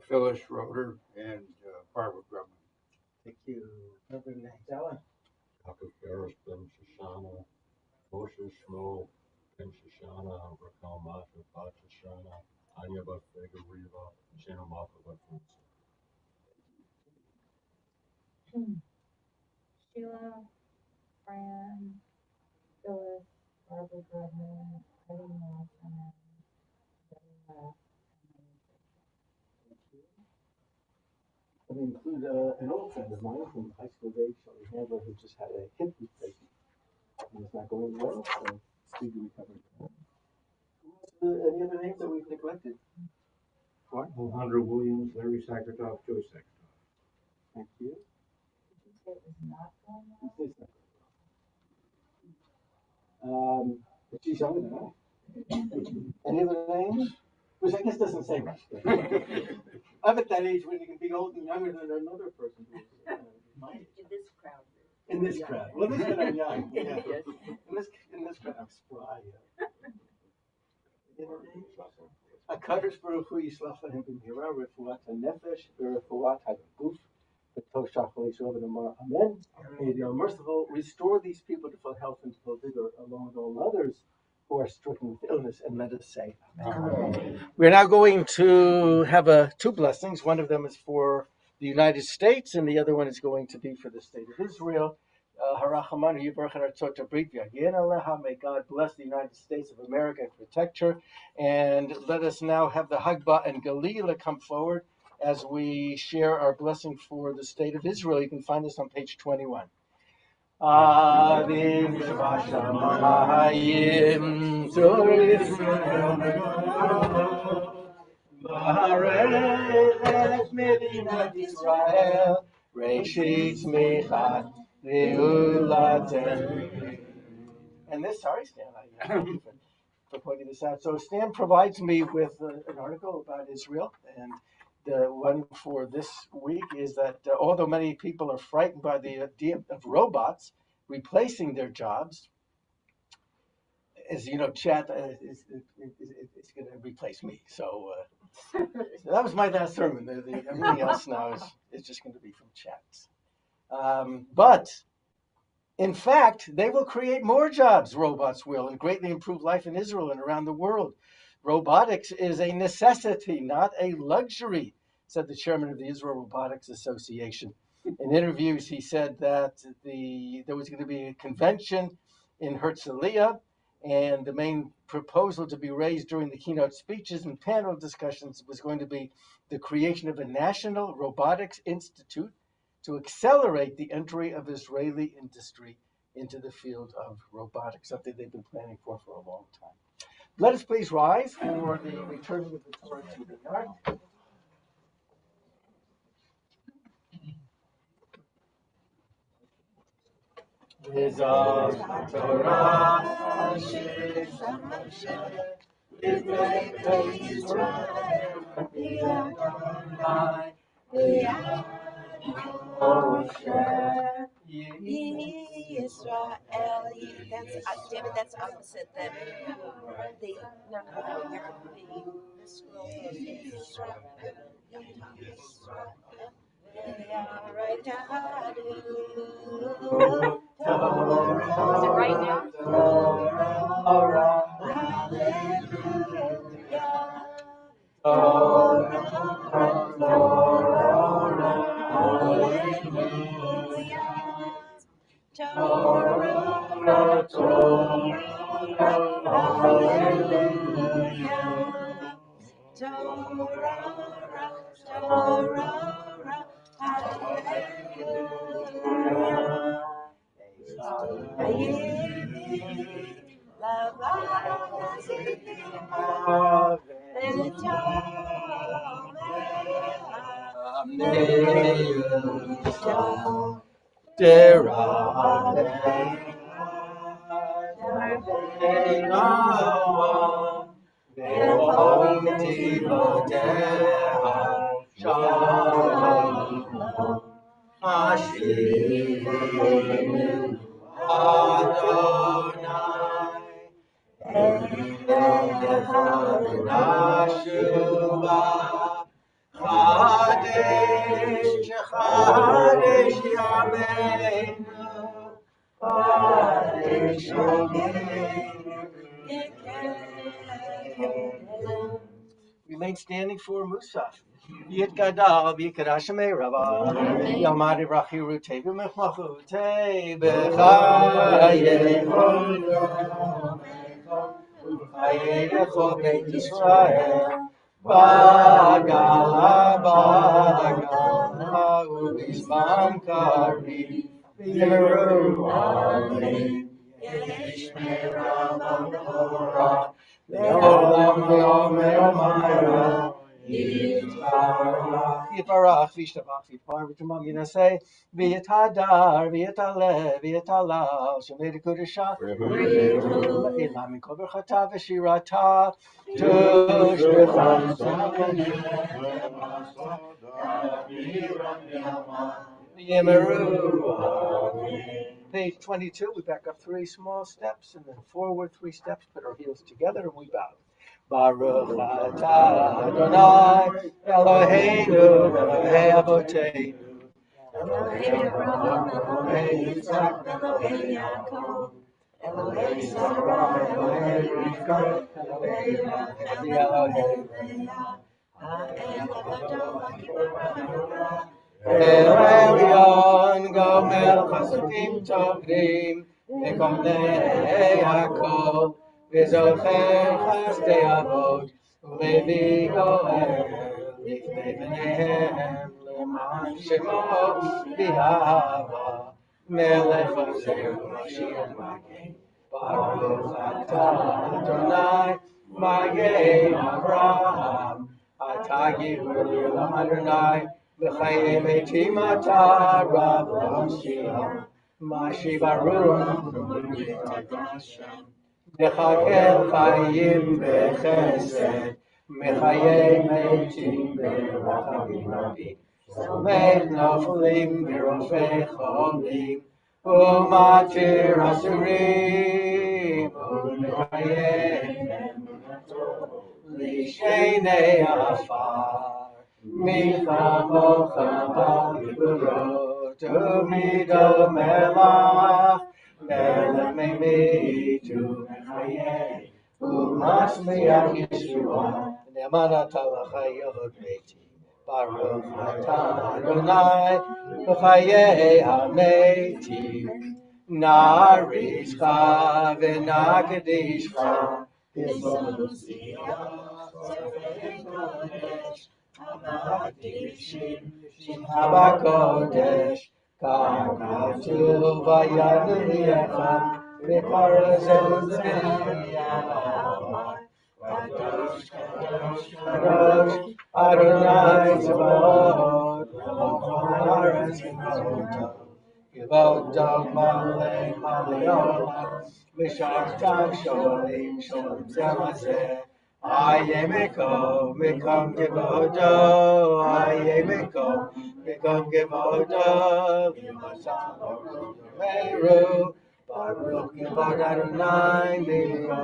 Phyllis Schroeder, and Barbara Grumman. Thank you. Other names? Ellen? Jacob Ferris, Ben Shoshana, Moshe Shmuel, Ben Shoshana, Raquel Masha, Bat Shoshana, Anya Bat Vega Riva, Shana Malka Bat Sheila, Fran, Phyllis, Barbara Grubman, Eileen Lawson, Debbie Let me include an old friend of mine from high school days, Shelley Handler, who just had a hip replacement. And it's not going well, so speedy recovery. Any other names that we've neglected? Alejandro Williams, Larry Sackatoff, Joe Sackatoff. Thank you. Did you say it was not going well? She's younger than I. Any other names? Which I guess doesn't say much. I'm at that age when you can be old and younger than another person who's my age. In this crowd. In this crowd. Well, this one I'm young. Yeah. In this crowd I'm spry. A Kadosh Baruch Hu Yislach Lahem B'mihira Refuat HaNefesh V'Refuat HaGuf V'Toshach L'Yisrael V'Namar Amen. May the Merciful restore these people to full health and full vigor, along with all others who are stricken with illness, and let us say Amen. We're now going to have 2 blessings. One of them is for the United States, and the other one is going to be for the state of Israel. May God bless the United States of America and protect her. And let us now have the Hagba and Galila come forward as we share our blessing for the state of Israel. You can find this on page 21. Avim Shabashamayim Zur Yisrael Ba'arech Medinat Yisrael Reshit Smicha Ve'ulatem. And this, sorry, Stan, thank you for pointing this out. So Stan provides me with an article about Israel, and the one for this week is that although many people are frightened by the idea of robots replacing their jobs, as you know, chat is going to replace me. So that was my last sermon. Everything else now is just going to be from chats. But in fact, they will create more jobs, robots will, and greatly improve life in Israel and around the world. Robotics is a necessity, not a luxury, said the chairman of the Israel Robotics Association. In interviews, he said that there was going to be a convention in Herzliya, and the main proposal to be raised during the keynote speeches and panel discussions was going to be the creation of a national robotics institute to accelerate the entry of Israeli industry into the field of robotics, something they've been planning for a long time. Let us please rise for the returning of the Torah to the ark. V'zar Torah asher Moshe v'nei Yisrael v'Adonai Moshe. Israel. That's David. That's opposite them. The scroll goes Israel. Is it right now? Torah, Remain standing for Musaf. Yit gadal v'yikadashemei rabba. Yamari rachi rutei v'mechmachutei b'chaye v'chayecho beit Yisrael. Bagala u'bizman kari v'yeru amin. Yesh me'rava me'orah. Le'olam le'omer Maya, Yitvarach, Vishtabach, Yitvar, V'tamam Yinaseh, V'yitadar, V'yitaleh, V'yitalal, Shemei Kudusha, Ilam Mikol Berchata, V'shirata, Tushbecham Yemeru. Page 22, we back up 3 small steps and then forward 3 steps, put our heels together and we bow. Baruch atah Adonai Eloheinu Elohei Avoteinu Elohei Avraham Elohei Yitzchak Elohei Yaakov Elohei Sarah Elohei Rivka Elohei Rachel Elohei Leah Ha'el Avado HaKippur Elyon Gomer Chasukim Tovim V'Komnei Hakol V'Zocher Chasdei Avot U'Levi Goel Lifnei B'neihem L'man Shemo V'Yahava Melech Asher Mashiach Magen Baruch atah Adonai Magen Avraham Atah Gibur Adonai B'chaye metim ata Rav Amshia, Mashiva Ruach Mechakel Chayim Bechesed, Mechaye metim berachamim rabim. Mech noflim b'rofei cholim, umatir asurim, u'mechaye l'shenei afar. Michamocha b'gvurot, u'mido melach, melech me'mit u'mechaye, u'masliach Yeshua, ne'eman ata l'chayot meiti. Baruch atah Adonai, b'chayei hametim, na'arichcha v'na'kedishcha, habakodesh, ka'katuv vayanu v'parazot Kadosh, Kadosh, Kadosh, Adonai Tzvaot, Haaretz V'Zorot, Yevodot Malei Malei Olam, V'Shartam Sholim Sholim Zemazeh, Aye Miko, Mikom Gevodo, Aye Miko, Mikom Gevodo, V'Masam Baruch Meru, Baruch Yevod Adonai Miko.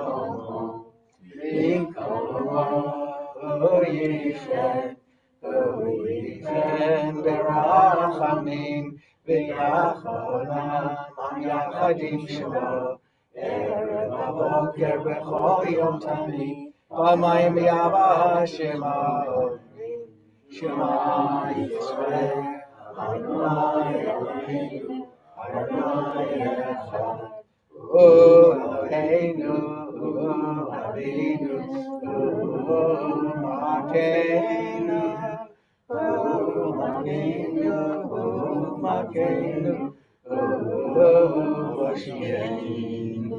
ברחמים ויחונם יחדים שמו ערב הבוקר בכל יום תמיד פעמיים ביבשה שמע אומרים שמע ישראל אדוני אלוהינו אדוני אחד Eloheinu, Avinu, Malkeinu, Malkeinu, Vashieinu,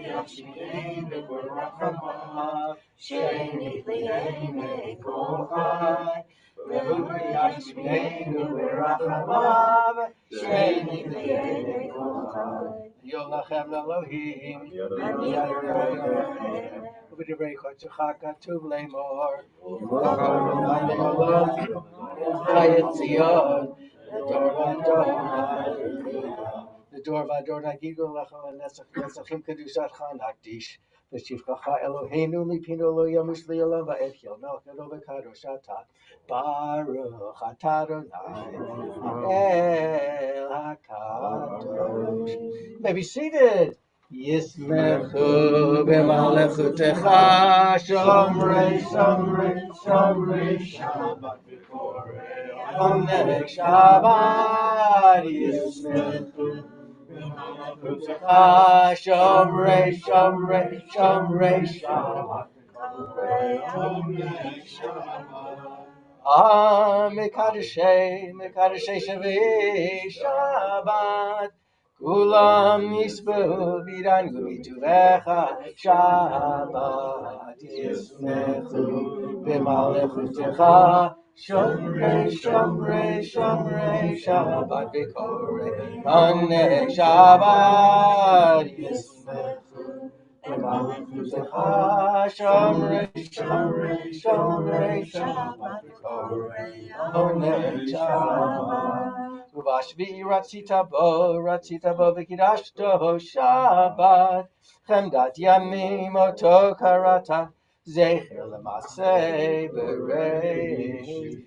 Yashieinu, Barachamav, Sheni Liene Kochai, Yashieinu, Barachamav, Sheni Liene Kochai. Yolachem Elohim, V'divrei Chotzecha Katuv Lemor, Chayet Zion, the door Vador Nagidu Lachal Nesachim Kedushatcha Nakdish, V'shivchacha Eloheinu Mipinu Lo Yamush Li'olam Va'et Yomel Kedo V'kadoshata, Baruch Atah Adonai El HaKadosh. You may be seated. Yismechu b'malechutecha, Shomrei, Shomrei, Shomrei, Shabbat v'korei, Omnei Shabbat. Yismechu b'malechutecha, Shomrei, Shomrei, Shomrei, Shabbat v'korei, Omnei Shabbat. Mekadeshei, Mekadeshei Shavi Shabbat. Kulam yisbehu v'yirangu mituvecha Shabbat. Yismechu b'malechutecha, Shomrei, Shomrei, Shomrei, Shabbat v'korei, Onei Shabbat. Yismechu b'malechutecha, Shomrei, Shomrei, Shomrei, Shabbat v'korei, Onei Shabbat. Uvashvi ratzita bo v'kidashto Shabbat. Chemdat yamim oto karata, zecher l'maseh b'reish.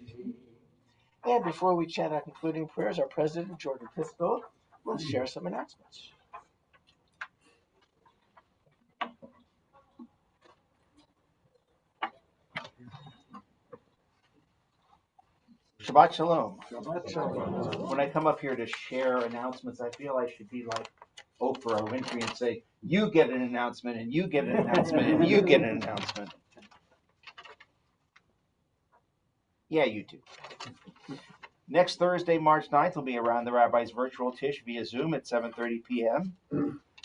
And before we chant our concluding prayers, our President, Jordan Pisco, will share some announcements. Shabbat Shalom. Shabbat Shalom. When I come up here to share announcements, I feel I should be like Oprah Winfrey and say, you get an announcement, and you get an announcement, and you get an announcement. Yeah, you do. Next Thursday, March 9th, will be Around the Rabbi's virtual Tish via Zoom at 7:30 p.m.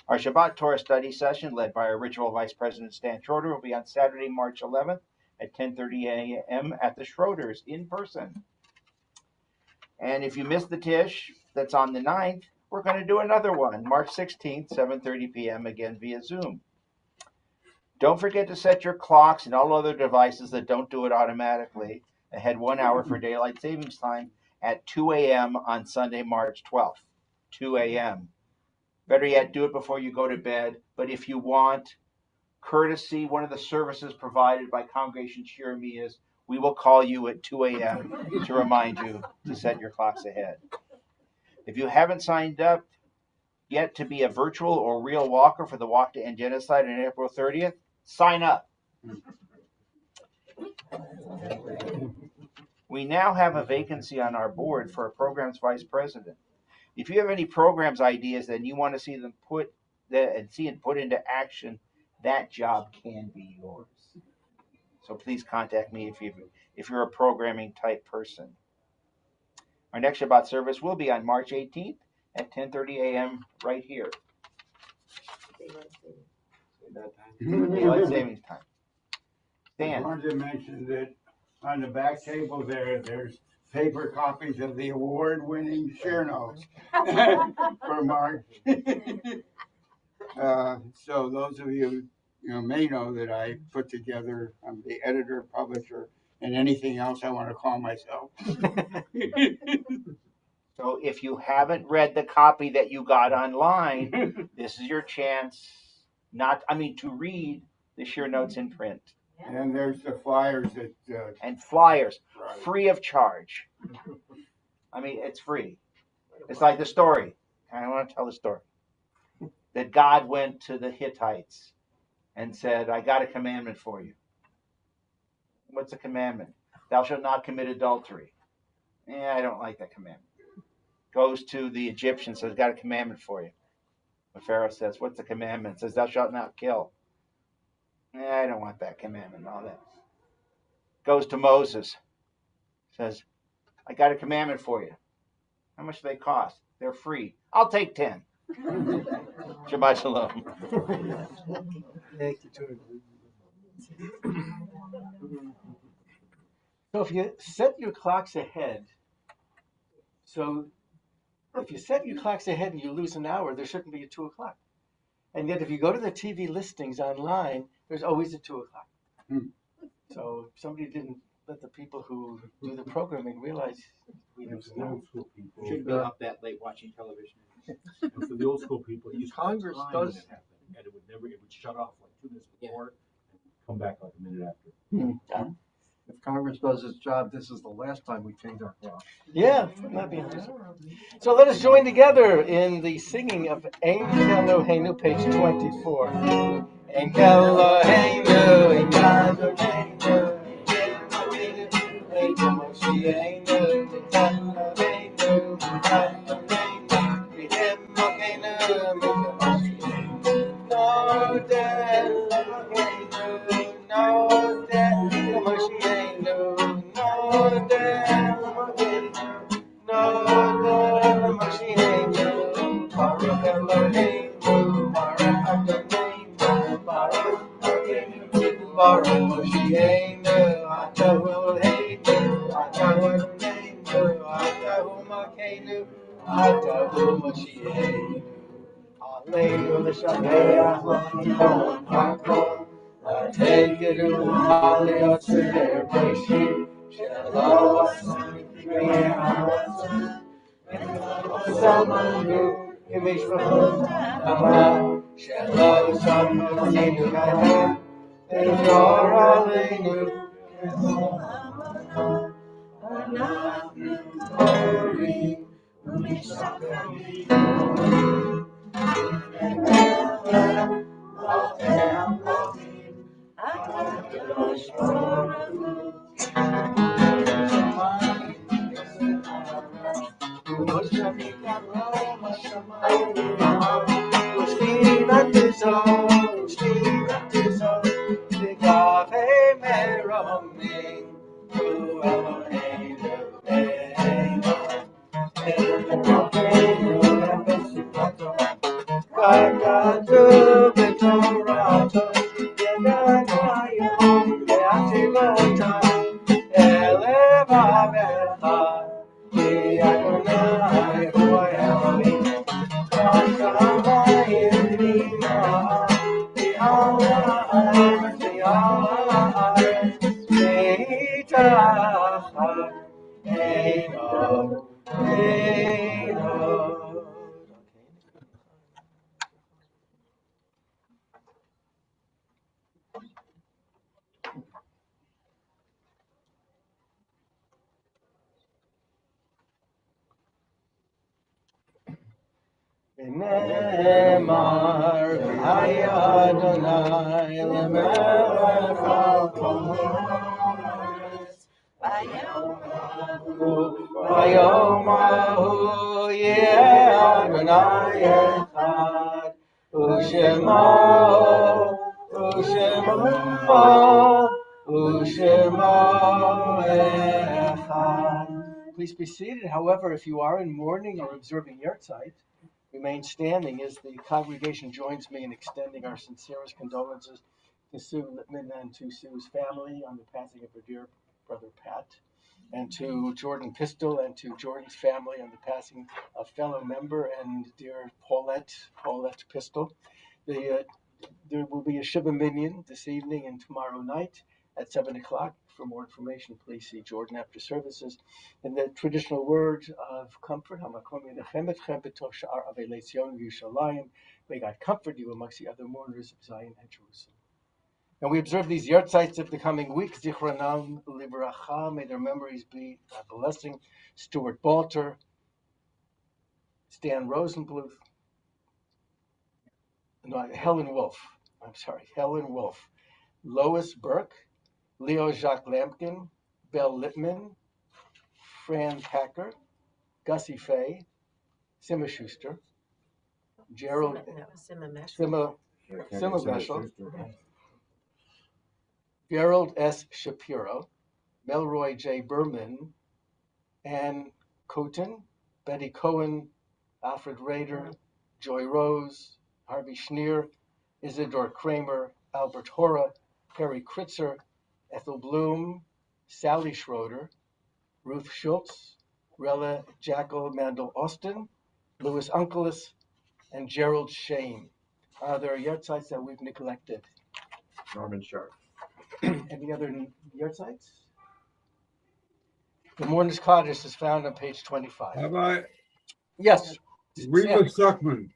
Our Shabbat Torah study session, led by our Ritual Vice President Stan Schroeder, will be on Saturday, March 11th at 10:30 a.m. at the Schroeders in person. And if you missed the Tish that's on the 9th, we're going to do another one, March 16th, 7:30 p.m., again via Zoom. Don't forget to set your clocks and all other devices that don't do it automatically ahead 1 hour for daylight savings time at 2 a.m. on Sunday, March 12th. 2 a.m. Better yet, do it before you go to bed. But if you want courtesy, one of the services provided by Congregation Shir Ami is we will call you at 2 a.m. to remind you to set your clocks ahead. If you haven't signed up yet to be a virtual or real walker for the Walk to End Genocide on April 30th, sign up. We now have a vacancy on our board for a programs vice president. If you have any programs ideas that you want to see them put into action, that job can be yours. So please contact me if you're a programming type person. Our next Shabbat service will be on March 18th at 10:30 a.m. right here. Daylight savings time. I Dan. wanted to mention that on the back table there's paper copies of the award-winning Shir notes for March. So those of you may know that I put together, I'm the editor, publisher, and anything else I want to call myself. So if you haven't read the copy that you got online, this is your chance to read the Shir notes in print. And there's the flyers that and flyers, right. Free of charge. It's free. It's like the story. I want to tell the story. That God went to the Hittites and said, I got a commandment for you. What's the commandment? Thou shalt not commit adultery. I don't like that commandment. Goes to the Egyptians, says, got a commandment for you. The Pharaoh says, what's the commandment? Says, thou shalt not kill. I don't want that commandment and all that. Goes to Moses, says, I got a commandment for you. How much do they cost? They're free. I'll take 10. Shabbat shalom. Thank you, Jordan. So if you set your clocks ahead, if you set your clocks ahead and you lose an hour, there shouldn't be a 2 o'clock. And yet if you go to the TV listings online, there's always a 2 o'clock. So somebody didn't let the people who do the programming realize we have the old school people. Shouldn't be up that late watching television. And for the old school people, it used to Congress time does- when it happened, and it would shut off like 2 minutes before and come back like a minute after. If Congress does its job, this is the last time we change our clock. Yeah, not being so let us join together in the singing of Ein Eloheinu, page 24. Ein Eloheinu, Ein Eloheinu, Ein Moshiachenu, Ein Eloheinu, Ein Eloheinu, no death, no death, Moshiachenu, no death, no death, Moshiachenu, Baruch Eloheinu, Baruch Adonai, Baruch Eloheinu, Baruch Moshiachenu, Atahu Eloheinu, Atahu Adonai, Atahu Malkeinu, Atahu Moshiachenu. Aleinu l'shameach l'chol hakol, l'tegeru l'aliyotzer b'shir, shelo asun v'yeharasun, v'samanu v'mishpachot ha'am, shelo samotenu v'hem, v'yor aleinu, v'anachnu orim u'mishachamim. ונאמר, והיה אדוני למלך על כל הארץ, ביום ההוא יהיה אדוני אחד, ושמו אחד. Please be seated. However, if you are in mourning or observing Yahrzeit, remain standing as the congregation joins me in extending our sincerest condolences to Sue Littman and to Sue's family on the passing of her dear brother Pat, and to Jordan Pistol and to Jordan's family on the passing of fellow member and dear Paulette Pistol. There will be a Shiva Minyan this evening and tomorrow night at 7 o'clock. For more information, please see Jordan after services. And the traditional word of comfort, may God comfort you amongst the other mourners of Zion and Jerusalem. And we observe these Yahrzeits of the coming week. Zichronam Livracha, may their memories be a blessing. Stuart Balter, Stan Rosenbluth, Helen Wolf, Lois Burke, Leo Jacques Lampkin, Belle Littman, Fran Packer, Gussie Fay, Sima Schuster, Gerald Sima Beshel, Gerald S. Shapiro, Melroy J. Berman, Ann Coton, Betty Cohen, Alfred Rader, Joy Rose, Harvey Schneer, Isidore Kramer, Albert Hora, Harry Kritzer, Ethel Bloom, Sally Schroeder, Ruth Schultz, Rella Jackal Mandel Austin, Louis Unkelis, and Gerald Shane. Are there Yahrzeits that we've neglected? Norman Sharp. Any other Yahrzeits? The Mourner's Cottage is found on page 25. How about Yes. Reva Suckman?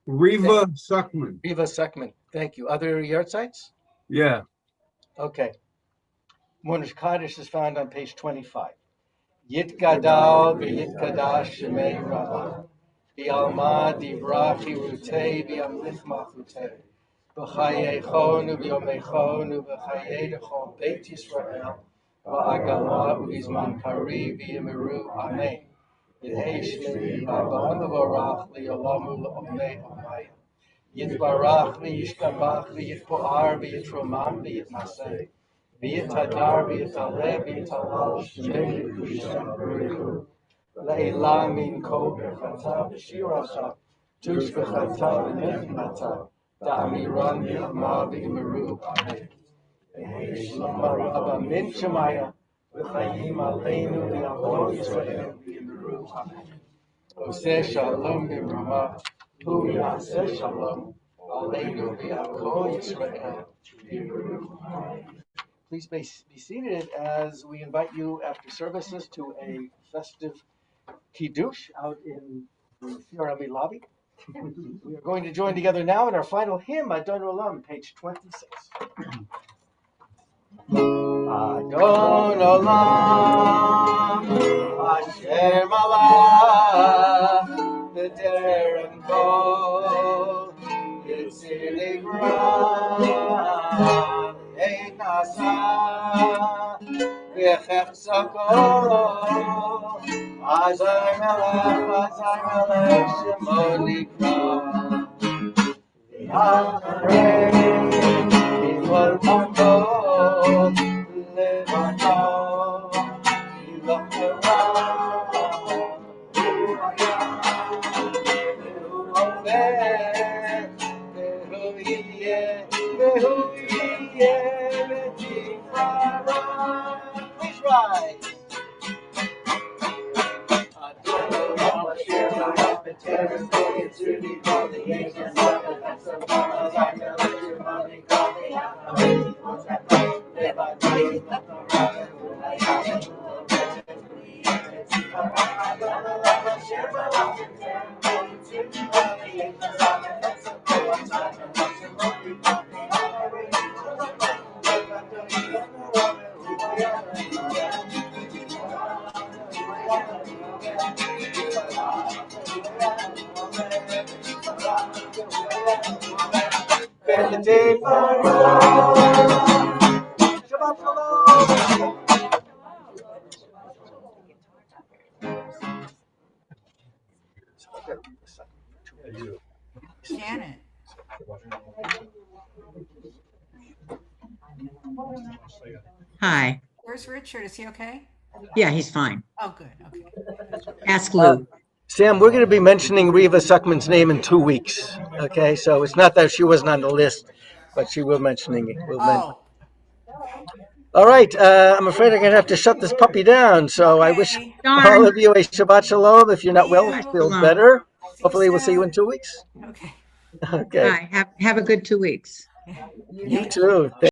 Reva Suckman. Thank you. Other Yahrzeits? Yeah. Okay. Mourner's Cottage is found on page 25. Yitgadal v'yitkadash shemei rabah, v'alma divra chirutei v'yamlich machutei, v'chayechon v'yomechon v'chayei dechol Beit Yisrael, v'agala v'izman kari v'yimiru amen. Yehei shmei rabban v'vorach li'olamu l'omei omaya. Yitbarach v'yishkabach v'yitpo'ar v'yitromam v'yitmaseh. V'yitadar v'yitaleh v'yitalal shmei l'kushem b'richu. Le'ila min kol berchata v'shirasa. Tush v'chata v'nechmata. Da'amiran v'yama v'yimeru amen. V'hei rabba min shemaya. V'chayim aleinu v'yavon Yisrael v'yimeru amen. Oseh shalom b'mrama. Hu yaseh shalom. Aleinu v'yakol Yisrael v'yimeru amen. Please be seated as we invite you after services to a festive kiddush out in the Shir Ami lobby. We are going to join together now in our final hymn, Adon Olam, page 26. Adon Olam, Asher Malach, B'derem Kol, Yitzir Nivra. Azar melech shemo nikra. V'yacharei kivol hakol levato yilachara. Hu hayah v'hu omer v'hu yiyeh v'hu yiyeh v'tifara. Please rise. Shabbat shalom. Janet. Hi. Where's Richard? Is he okay? Yeah, he's fine. Oh, good. Okay. Ask Lou. Sam, we're going to be mentioning Reva Suckman's name in 2 weeks. Okay, so it's not that she wasn't on the list, but she will mentioning it. Oh. All right, I'm afraid I'm going to have to shut this puppy down. So I wish all of you a Shabbat Shalom. If you're not well, feel better. Hopefully, we'll see you in 2 weeks. Okay. Okay. Bye. Have a good 2 weeks. You too.